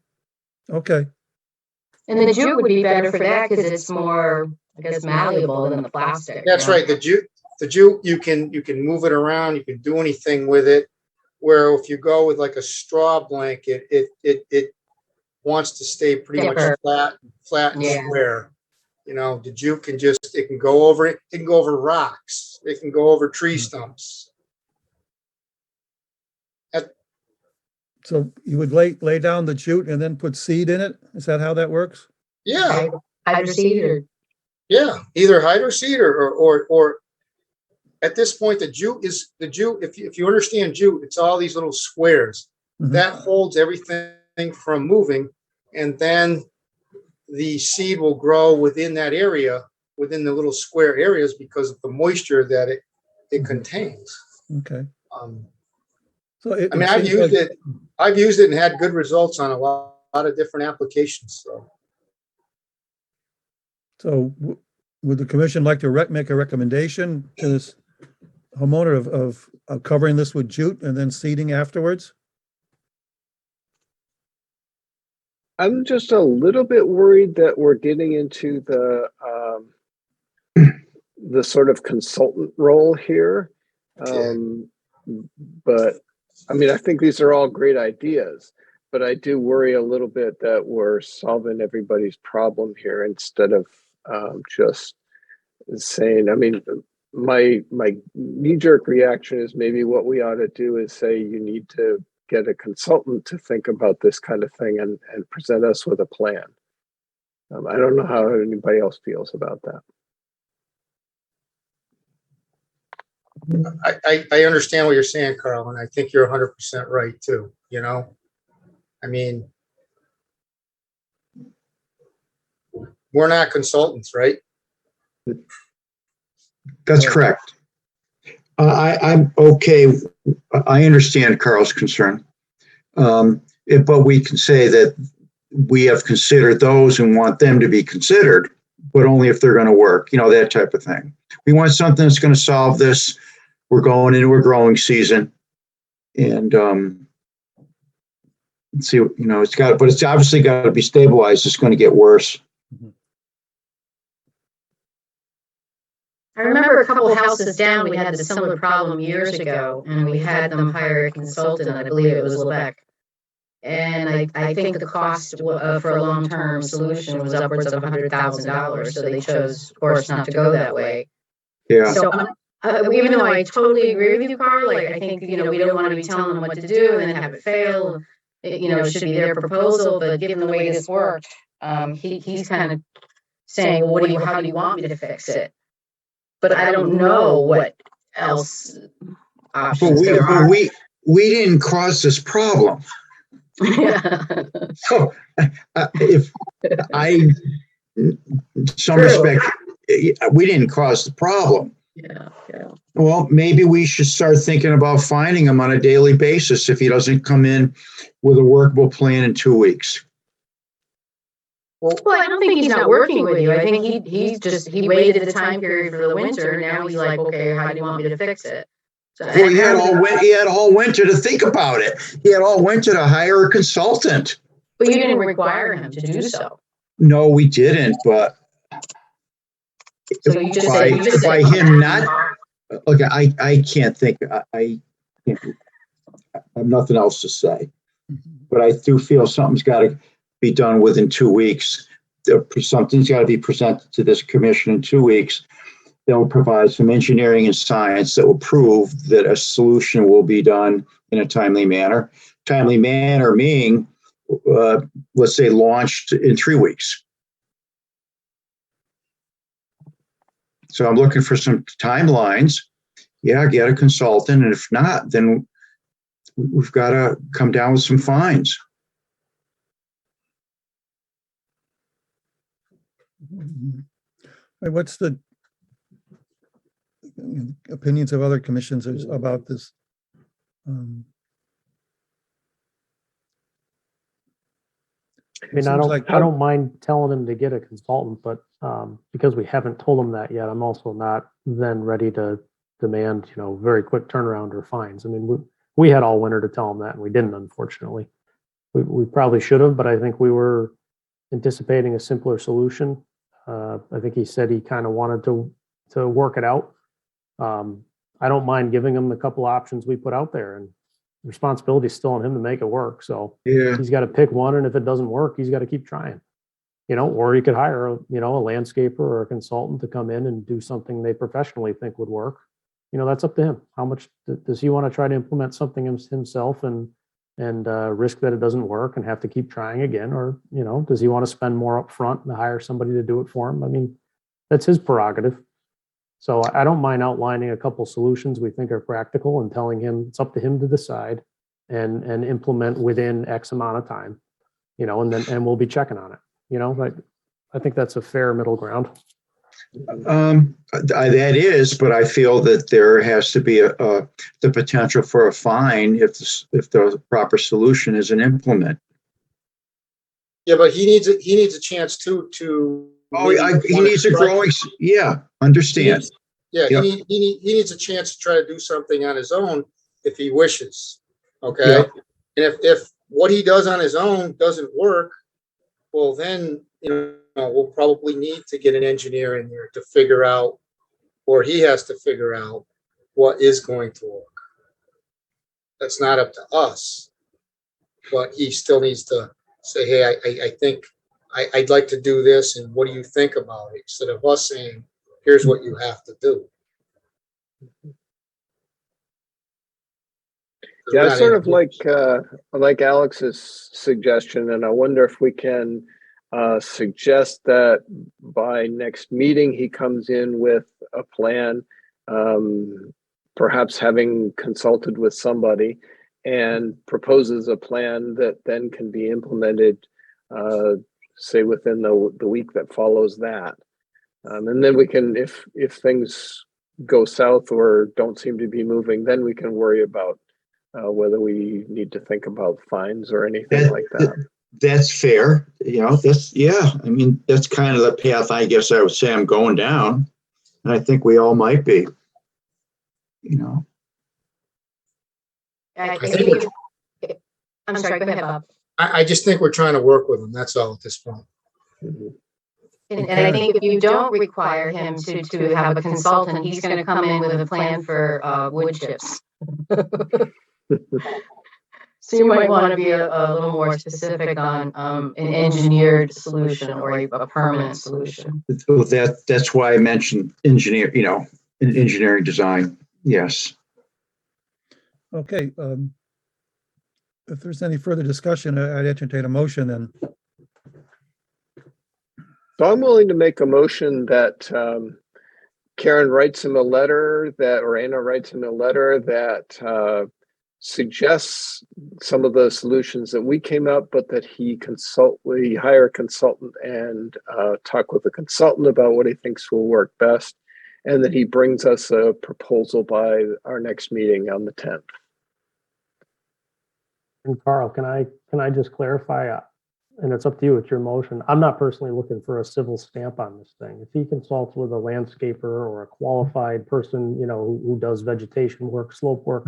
Okay. And the jute would be better for that because it's more, I guess, malleable than the plastic. That's right. The jute, you can move it around. You can do anything with it. Where if you go with like a straw blanket, it wants to stay pretty much flat and square. The jute it can go over it. It can go over rocks. It can go over tree stumps. So you would lay down the jute and then put seed in it? Is that how that works? Yeah. Hydro seed or? Yeah, either hydro seed or at this point, the jute. If you understand jute, it's all these little squares that holds everything from moving, and then the seed will grow within that area, within the little square areas, because of the moisture that it contains. Okay. So I've used it and had good results on a lot of different applications. So would the commission like to make a recommendation to this homeowner of covering this with jute and then seeding afterwards? I'm just a little bit worried that we're getting into the sort of consultant role here. But I mean, I think these are all great ideas, but I do worry a little bit that we're solving everybody's problem here instead of just saying, I mean, my knee-jerk reaction is maybe what we ought to do is say you need to get a consultant to think about this kind of thing and present us with a plan. I don't know how anybody else feels about that. I understand what you're saying, Carl, and I think you're 100% right too. I mean, we're not consultants, right? That's correct. I'm okay. I understand Carl's concern. But we can say that we have considered those and want them to be considered, but only if they're going to work, that type of thing. We want something that's going to solve this. We're going into a growing season, and see, it's obviously got to be stabilized. It's going to get worse. I remember a couple of houses down, we had a similar problem years ago, and we had them hire a consultant. I believe it was Lebec. And I think the cost for a long-term solution was upwards of $100,000. So they chose, of course, not to go that way. Yeah. So even though I totally agree with you, Carl, I think, we don't want to be telling them what to do and then have it fail. It should be their proposal, but given the way this worked, he's kind of saying, well, how do you want me to fix it? But I don't know what else options there are. We didn't cause this problem. So if some respect, we didn't cause the problem. Yeah. Well, maybe we should start thinking about finding him on a daily basis if he doesn't come in with a workable plan in 2 weeks. Well, I don't think he's not working with you. I think he waited the time period for the winter. Now he's like, okay, how do you want me to fix it? So well, he had all winter to think about it. He had all winter to hire a consultant. But you didn't require him to do so. No, we didn't. But so by him not, okay, I can't think. I have nothing else to say. But I do feel something's got to be done within 2 weeks. Something's got to be presented to this commission in 2 weeks they'll provide some engineering and science that will prove that a solution will be done in a timely manner. Timely manner meaning, let's say, launched in 3 weeks. So I'm looking for some timelines. Yeah, get a consultant, and if not, then we've got to come down with some fines. What's the opinions of other commissions about this? I mean, I don't mind telling him to get a consultant, but because we haven't told him that yet, I'm also not then ready to demand, very quick turnaround or fines. I mean, we had all winter to tell him that, and we didn't, unfortunately. We probably should have, but I think we were anticipating a simpler solution. I think he said he kind of wanted to work it out. I don't mind giving him the couple options we put out there, and the responsibility is still on him to make it work. So Yeah. he's got to pick one, and if it doesn't work, he's got to keep trying. Or he could hire a landscaper or a consultant to come in and do something they professionally think would work. That's up to him. How much does he want to try to implement something himself and risk that it doesn't work and have to keep trying again? Or, does he want to spend more up front and hire somebody to do it for him? I mean, that's his prerogative. So I don't mind outlining a couple solutions we think are practical and telling him it's up to him to decide and implement within X amount of time, and we'll be checking on it. I think that's a fair middle ground. That is, but I feel that there has to be the potential for a fine if the proper solution isn't implemented. Yeah, but he needs a chance to. He needs a growing. Yeah, understand. He needs a chance to try to do something on his own if he wishes. Okay, Yeah. And if what he does on his own doesn't work, well then we'll probably need to get an engineer in there to figure out, or he has to figure out what is going to work. That's not up to us, but he still needs to say, hey, I think I'd like to do this, and what do you think about it? Instead of us saying, here's what you have to do. Yeah, I sort of like Alex's suggestion, and I wonder if we can suggest that by next meeting he comes in with a plan, perhaps having consulted with somebody, and proposes a plan that then can be implemented, say within the week that follows that. And then we can, if things go south or don't seem to be moving, then we can worry about whether we need to think about fines or anything like that. That's fair. I mean, that's kind of the path I guess I would say I'm going down. And I think we all might be, I'm sorry, go ahead, Bob. I just think we're trying to work with him. That's all at this point. And I think if you don't require him to have a consultant, he's going to come in with a plan for wood chips. So you might want to be a little more specific on an engineered solution or a permanent solution. That's why I mentioned engineering design. Yes. Okay. If there's any further discussion, I'd entertain a motion then. So I'm willing to make a motion that Karen writes him a letter or Anna writes him a letter that suggests some of the solutions that we came up, but that we hire a consultant and talk with the consultant about what he thinks will work best, and that he brings us a proposal by our next meeting on the 10th. And Carl, can I just clarify? And it's up to you, it's your motion. I'm not personally looking for a civil stamp on this thing. If he consults with a landscaper or a qualified person, who does vegetation work, slope work,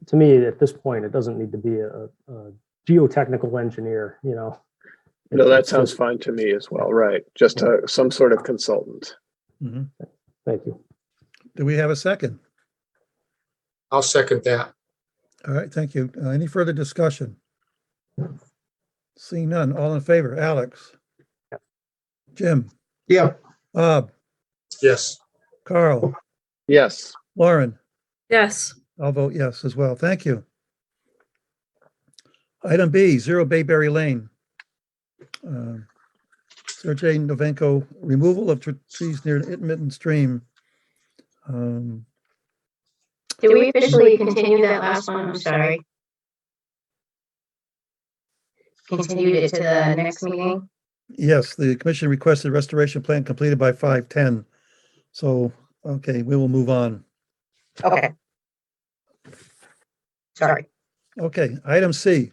to me, at this point, it doesn't need to be a geotechnical engineer, No, that sounds fine to me as well, right? Just some sort of consultant. Mm-hmm. Thank you. Do we have a second? I'll second that. All right, thank you. Any further discussion? Seeing none, all in favor? Alex? Jim? Yep. Bob? Yes. Carl, Yes. Lauren, Yes. I'll vote yes as well. Thank you. Item B, 0 Bayberry Lane. Sergey Novenko, removal of trees near intermittent stream. Did we officially continue that last one? I'm sorry. Continued it to the next meeting? Yes, the commission requested restoration plan completed by 5:10. So, okay, we will move on. Okay. Sorry. Okay, item C,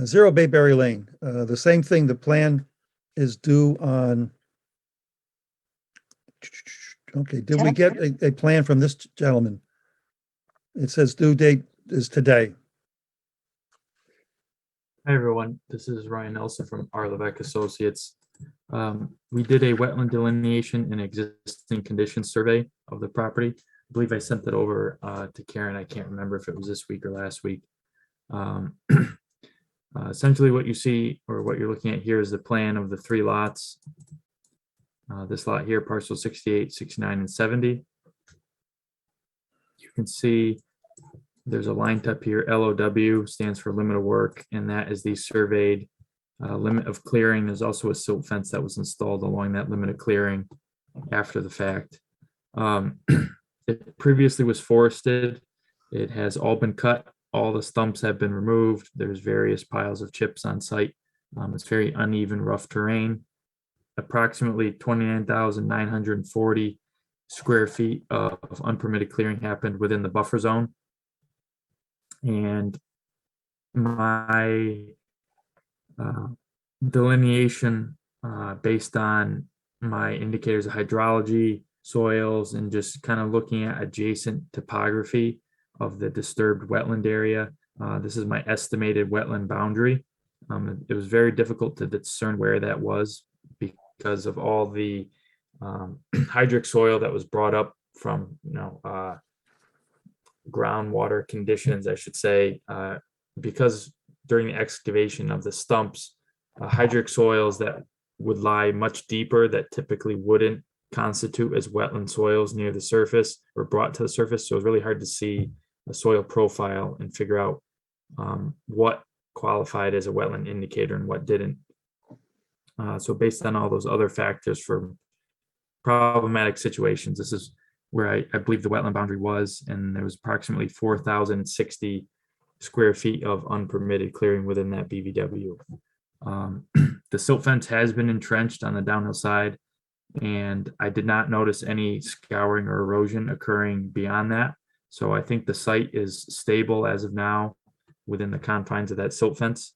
0 Bayberry Lane. The same thing, the plan is due on. Okay, did we get a plan from this gentleman? It says due date is today. Hi, everyone. This is Ryan Nelson from R. Levesque Associates. We did a wetland delineation and existing condition survey of the property. I believe I sent that over to Karen. I can't remember if it was this week or last week. Essentially what you see, or what you're looking at here, is the plan of the 3 lots. This lot here, parcel 68, 69, and 70. You can see there's a line up here, LOW stands for limit of work, and that is the surveyed limit of clearing. There's also a silt fence that was installed along that limit of clearing after the fact. It previously was forested. It has all been cut. All the stumps have been removed. There's various piles of chips on site. It's very uneven, rough terrain. Approximately 29,940 square feet of unpermitted clearing happened within the buffer zone. And my delineation based on my indicators of hydrology, soils, and just kind of looking at adjacent topography of the disturbed wetland area. This is my estimated wetland boundary. It was very difficult to discern where that was because of all the hydric soil that was brought up from, groundwater conditions, I should say, because during the excavation of the stumps, hydric soils that would lie much deeper that typically wouldn't constitute as wetland soils near the surface were brought to the surface. So it's really hard to see a soil profile and figure out what qualified as a wetland indicator and what didn't. So based on all those other factors for problematic situations, this is where I believe the wetland boundary was, and there was approximately 4,060 square feet of unpermitted clearing within that BVW. The silt fence has been entrenched on the downhill side, and I did not notice any scouring or erosion occurring beyond that. So I think the site is stable as of now within the confines of that silt fence.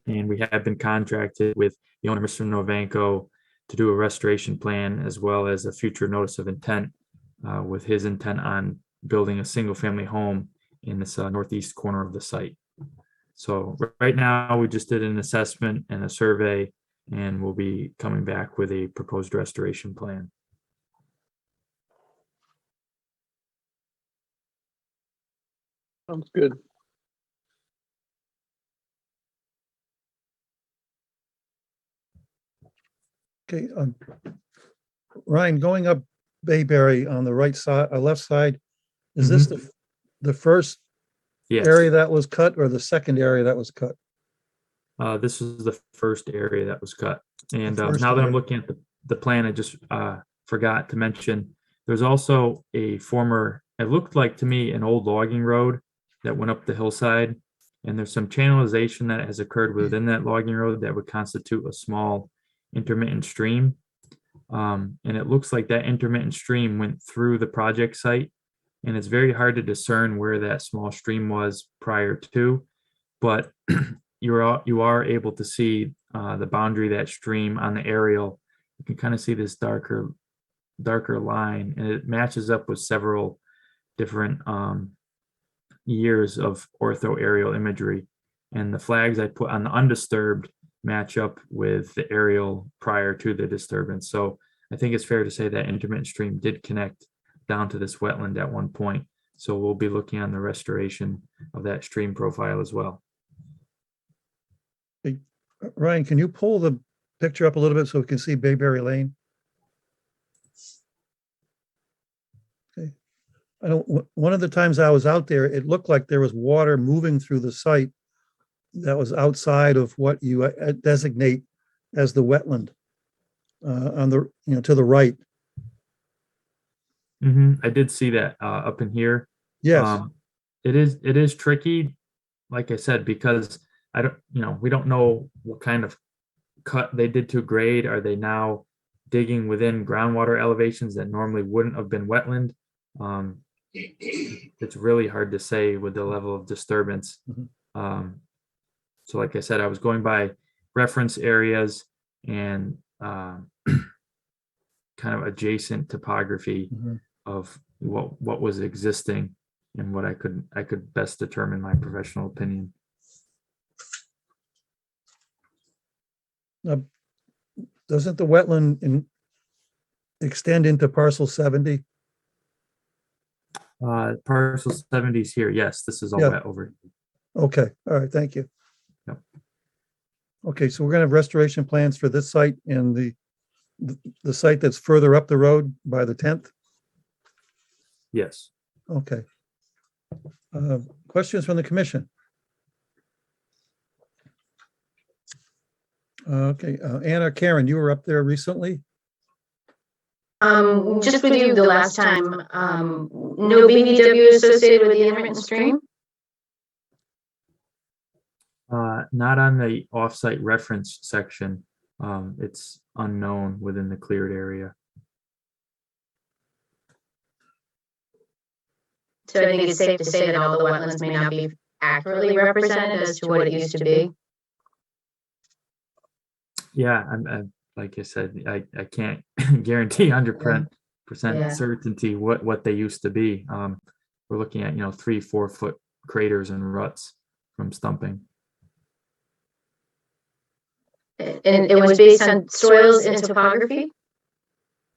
And we have been contracted with the owner, Mr. Novenko, to do a restoration plan as well as a future notice of intent with his intent on building a single family home in this northeast corner of the site. So right now we just did an assessment and a survey, and we'll be coming back with a proposed restoration plan. Sounds good. Okay, Ryan, going up Bayberry on the right side, left side, is this the first Yes. area that was cut or the second area that was cut? This is the first area that was cut. And first now that I'm area. looking at the plan, I just forgot to mention, there's also a former, it looked like to me, an old logging road that went up the hillside. And there's some channelization that has occurred within that logging road that would constitute a small intermittent stream. And it looks like that intermittent stream went through the project site. And it's very hard to discern where that small stream was prior to, but you are able to see the boundary of that stream on the aerial. You can kind of see this darker line, and it matches up with several different years of ortho aerial imagery. And the flags I put on the undisturbed match up with the aerial prior to the disturbance. So I think it's fair to say that intermittent stream did connect down to this wetland at one point. So we'll be looking on the restoration of that stream profile as well. Ryan, can you pull the picture up a little bit so we can see Bayberry Lane? I don't, one of the times I was out there, it looked like there was water moving through the site that was outside of what you designate as the wetland on the, to the right. I did see that up in here. Yes. It is tricky, like I said, because I don't, we don't know what kind of cut they did to grade. Are they now digging within groundwater elevations that normally wouldn't have been wetland? It's really hard to say with the level of disturbance. So like I said, I was going by reference areas and kind of adjacent topography of what was existing and what I could best determine my professional opinion. Doesn't the wetland extend into parcel 70? Parcel 70 is here. Yes, this is all Yeah. wet over. Okay, all right, thank you. Yep. Okay, so we're gonna have restoration plans for this site and the site that's further up the road by the 10th? Yes. Okay. Questions from the commission? Okay, Anna, Karen, you were up there recently? Just with you the last time, no BBW associated with the intermittent stream? Not on the offsite reference section. It's unknown within the cleared area. So I think it's safe to say that all the wetlands may not be accurately represented as to what it used to be. Yeah, I'm like I said, I can't guarantee 100% certainty what they used to be. We're looking at 3-4 foot craters and ruts from stumping. And it was based on soils and topography?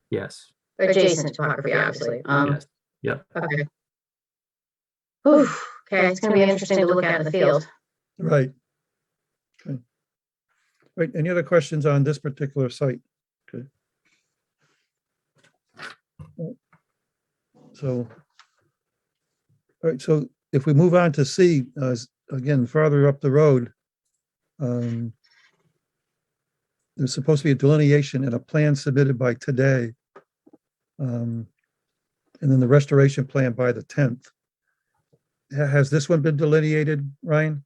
Yes. Adjacent topography, obviously. Yes. Yep. Okay. Whew. Okay, it's going to be interesting to look at in the field. Right. Okay. Right, any other questions on this particular site? Okay. So, all right, so if we move on to C, again, farther up the road, there's supposed to be a delineation and a plan submitted by today. And then the restoration plan by the 10th. Has this one been delineated, Ryan?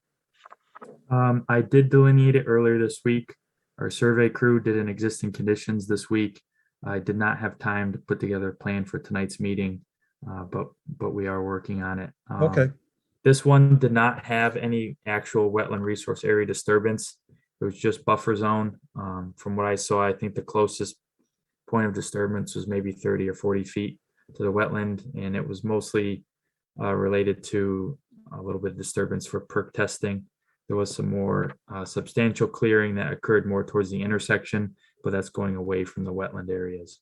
I did delineate it earlier this week. Our survey crew did an existing conditions this week. I did not have time to put together a plan for tonight's meeting, but we are working on it. Okay. This one did not have any actual wetland resource area disturbance. It was just buffer zone. From what I saw, I think the closest point of disturbance was maybe 30 or 40 feet to the wetland, and it was mostly related to a little bit of disturbance for perk testing. There was some more substantial clearing that occurred more towards the intersection, but that's going away from the wetland areas.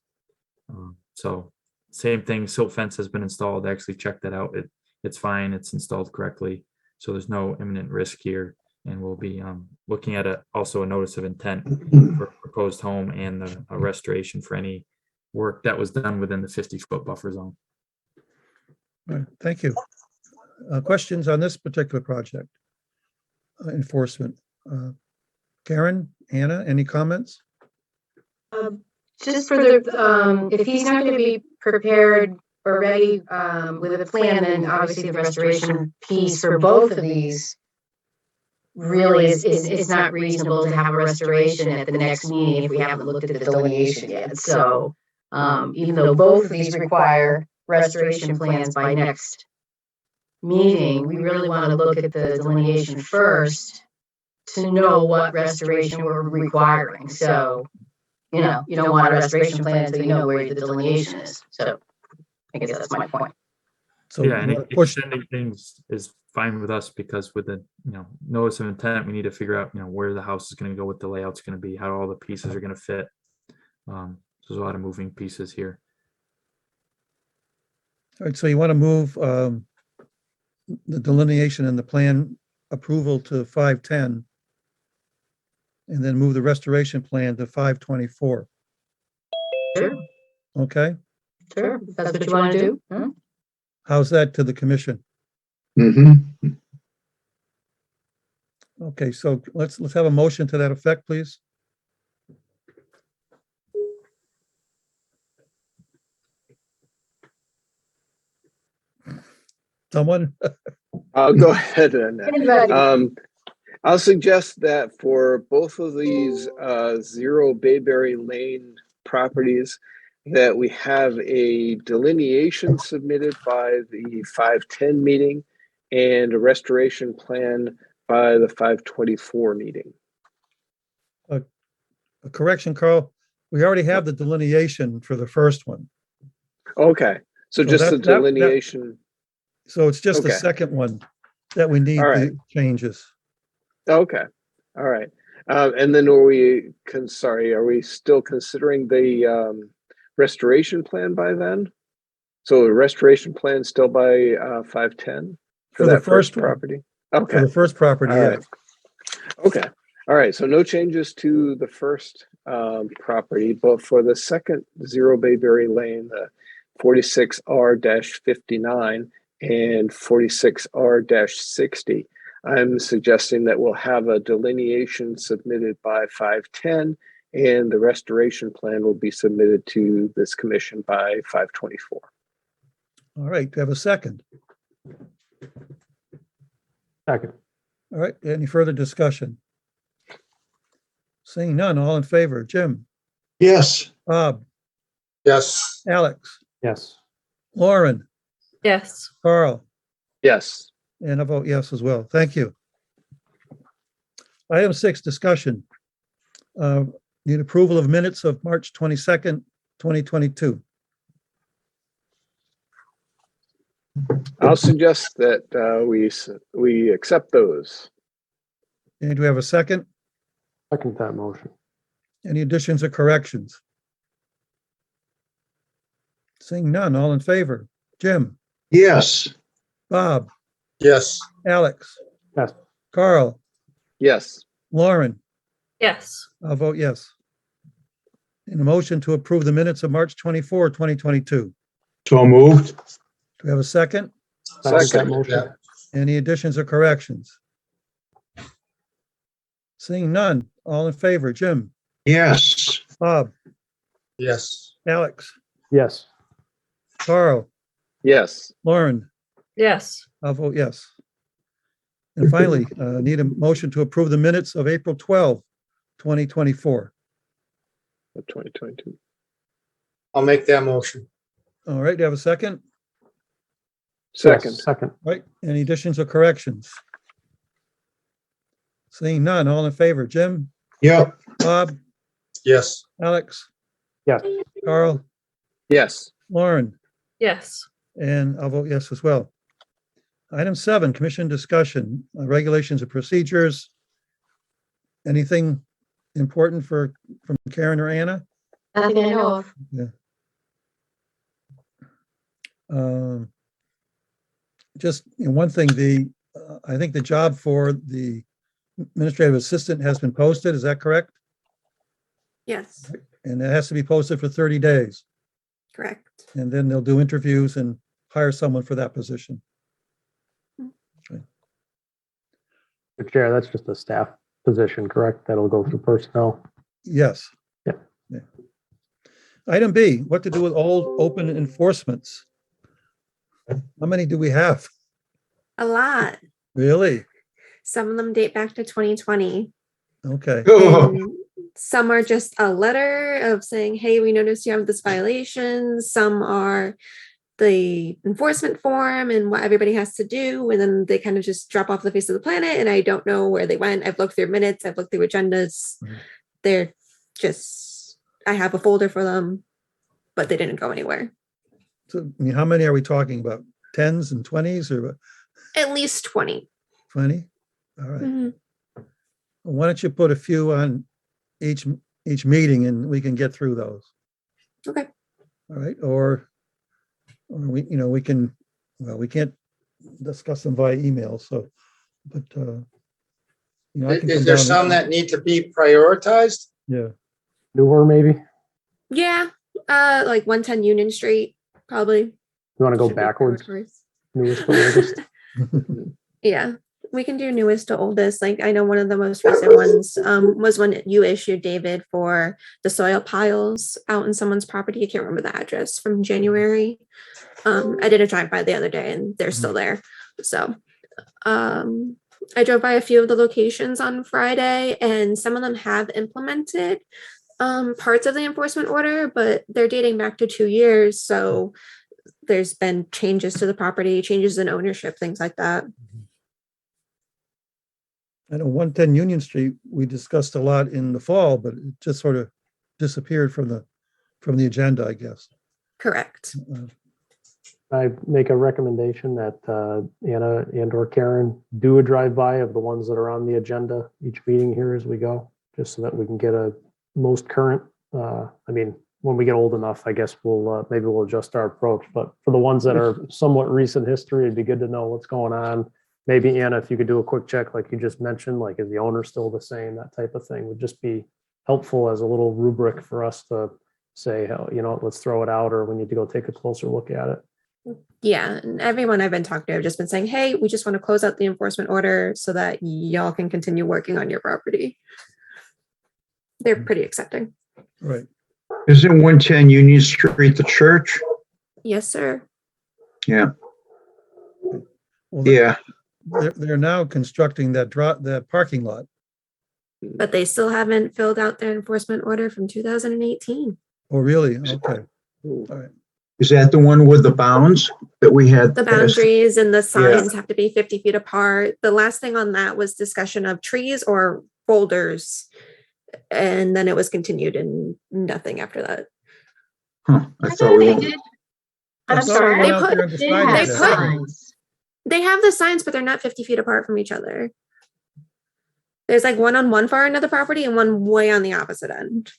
So same thing, silt fence has been installed. I actually checked that out. It's fine, it's installed correctly. So there's no imminent risk here. And we'll be looking at also a notice of intent for proposed home and a restoration for any work that was done within the 50-foot buffer zone. All right, thank you. Questions on this particular project? Enforcement. Karen, Anna, any comments? Just for the, if he's not going to be prepared or ready with a plan, then obviously the restoration piece for both of these really is not reasonable to have a restoration at the next meeting if we haven't looked at the delineation yet. So even though both of these require restoration plans by next meeting, we really want to look at the delineation first to know what restoration we're requiring. So, you don't want a restoration plan until you know where the delineation is. So I guess that's my point. So yeah, and extending things is fine with us because with the notice of intent, we need to figure out where the house is going to go, what the layout's going to be, how all the pieces are going to fit. There's a lot of moving pieces here. All right, so you want to move the delineation and the plan approval to 510, and then move the restoration plan to 524. Sure. Okay. Sure, if that's what you want to do. How's that to the commission? Mm-hmm. Okay, so let's have a motion to that effect, please. Someone? I'll go ahead and Anybody? I'll suggest that for both of these 0 Bayberry Lane properties, that we have a delineation submitted by the 510 meeting and a restoration plan by the 524 meeting. A correction, Carl. We already have the delineation for the first one. Okay, so just the that- that- delineation. So it's just the Okay. second one that we need All right. the changes. Okay, all right. And then are we still considering the restoration plan by then? So the restoration plan still by 510 For the that first one. property? For Okay, the first property, all yeah. right. Okay, all right. So no changes to the first property, but for the second 0 Bayberry Lane, the 46R-59 and 46R-60. I'm suggesting that we'll have a delineation submitted by 510 and the restoration plan will be submitted to this commission by 524. All right, do you have a second? Second. All right, any further discussion? Seeing none, all in favor, Jim, Yes. Bob, Yes. Alex, Yes. Lauren, Yes. Carl, Yes. and I vote yes as well. Thank you. Item 6, discussion. Need approval of minutes of March 22nd, 2022. I'll suggest that we accept those. And do we have a second? Second that motion. Any additions or corrections? Seeing none, all in favor, Jim, Yes. Bob, Yes. Alex, Yes. Carl, Yes. Lauren, Yes. I'll vote yes. In a motion to approve the minutes of March 24, 2022. So moved. Do we have a second? Second that Second, motion. Any additions or corrections? Seeing none, all in favor, Jim, Yes. Bob, Yes. Alex, Yes. Carl, Yes. Lauren, Yes. I'll vote yes. And finally, need a motion to approve the minutes of April 12, 2024. 2022. I'll make that motion. All right, do you have a second? Second. Yes, second. Right, any additions or corrections? Seeing none, all in favor, Jim, Yep. Bob, Yes. Alex, Yes. Carl, Yes. Lauren, Yes. and I'll vote yes as well. Item 7, commission discussion, regulations and procedures. Anything important from Karen or Anna? Nothing I know of. Just one thing, I think the job for the administrative assistant has been posted, is that correct? Yes, And it has to be posted for 30 days. correct. And then they'll do interviews and hire someone for that position. Mr. Chair, that's just a staff position, correct? That'll go through personnel. Yes. Yeah. Item B, what to do with old open enforcements? How many do we have? A lot. Really? Some of them date back to 2020. Okay. And some are just a letter of saying, hey, we noticed you have this violation. Some are the enforcement form and what everybody has to do. And then they kind of just drop off the face of the planet. And I don't know where they went. I've looked through minutes. I've looked through agendas. They're just, I have a folder for them, but they didn't go anywhere. So, I mean, how many are we talking about? 10s and 20s or At least 20. 20? All right. Mhm. Why don't you put a few on each meeting and we can get through those? Okay. All right. Or we, we can, well, we can't discuss them via email. So, but, I can Is come there down some and- that need to be prioritized? Yeah. Newer, maybe? Yeah. Like 110 Union Street. Probably. You want to go Should be backwards? territories. Newest to oldest? Yeah, we can do newest to oldest. Like I know one of the most recent ones was when you issued, David, for the soil piles out in someone's property. I can't remember the address from January. I did a drive-by the other day and they're still there. So I drove by a few of the locations on Friday and some of them have implemented parts of the enforcement order, but they're dating back to 2 years. So there's been changes to the property, changes in ownership, things like that. I know 110 Union Street, we discussed a lot in the fall, but it just sort of disappeared from the agenda, I guess. Correct. I make a recommendation that Anna and or Karen do a drive-by of the ones that are on the agenda each meeting here as we go, just so that we can get a most current, I mean, when we get old enough, I guess maybe we'll adjust our approach, but for the ones that are somewhat recent history, it'd be good to know what's going on. Maybe Anna, if you could do a quick check, like you just mentioned, like is the owner still the same, that type of thing would just be helpful as a little rubric for us to say, you know, let's throw it out, or we need to go take a closer look at it. Yeah, and everyone I've been talking to have just been saying, hey, we just want to close out the enforcement order so that y'all can continue working on your property. They're pretty accepting. Right. Isn't 110 Union Street the church? Yes, sir. Yeah. Well, Yeah. They're now constructing that parking lot. But they still haven't filled out their enforcement order from 2018. Oh, really? Okay. All right. Is that the one with the bounds that we had? The boundaries and the Yeah. signs have to be 50 feet apart. The last thing on that was discussion of trees or boulders. And then it was continued and nothing after that. Huh, I thought we did. I I'm thought sorry. we went They out put- there and They decided have that. signs. They have the signs, but they're not 50 feet apart from each other. There's like one on one far end of the property and one way on the opposite end.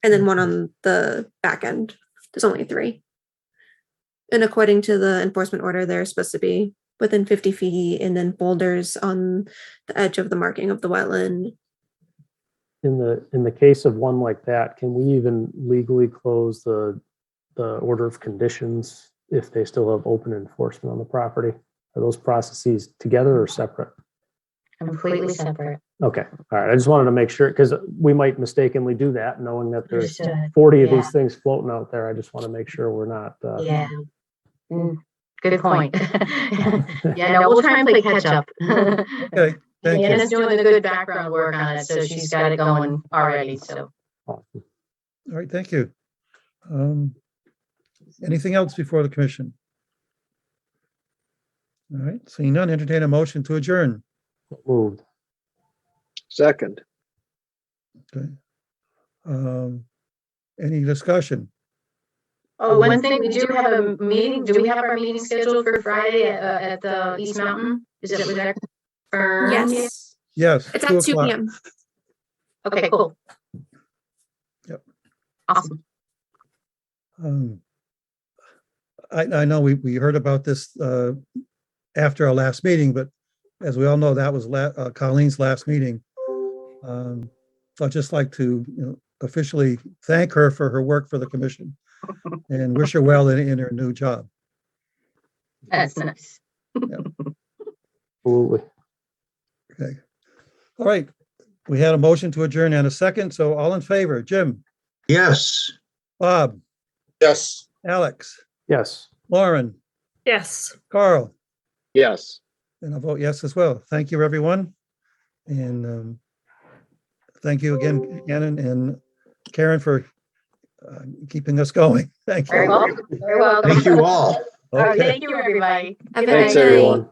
And then one on the back end. There's only 3. And according to the enforcement order, they're supposed to be within 50 feet and then boulders on the edge of the marking of the wetland. In the case of one like that, can we even legally close the order of conditions if they still have open enforcement on the property? Are those processes together or separate? Completely separate. Okay, all right. I just wanted to make sure, because we might mistakenly do that, knowing that there's Understood. 40 of Yeah. these things floating out there. I just want to make sure we're not. Yeah. Good point. Yeah, no, we'll try and play catch up. Okay, thank you. Anna's doing the good background work on it, so she's got it going already, so. Awesome. All right, thank you. Anything else before the commission? All right, seeing none, entertain a motion to adjourn. Moved. Second. Okay. Any discussion? Oh, one thing, we do have a meeting, do we have our meeting scheduled for Friday at the East Mountain? Was that confirmed? Yes. Yes. It's at 2 p.m. Okay, cool. Yep. Awesome. I know we heard about this after our last meeting, but as we all know, that was Colleen's last meeting. So I'd just like to officially thank her for her work for the commission and wish her well in her new job. That's nice. Absolutely. Okay. All right. We had a motion to adjourn and a second. So all in favor, Jim, Yes. Bob, Yes. Alex, Yes. Lauren, Yes. Carl, Yes. and I'll vote yes as well. Thank you, everyone. And thank you again, Annan and Karen, for keeping us going. Thank Very you. welcome. Very welcome. Thank you all. All right, Okay. thank you, everybody. Have a Thanks, good night. everyone.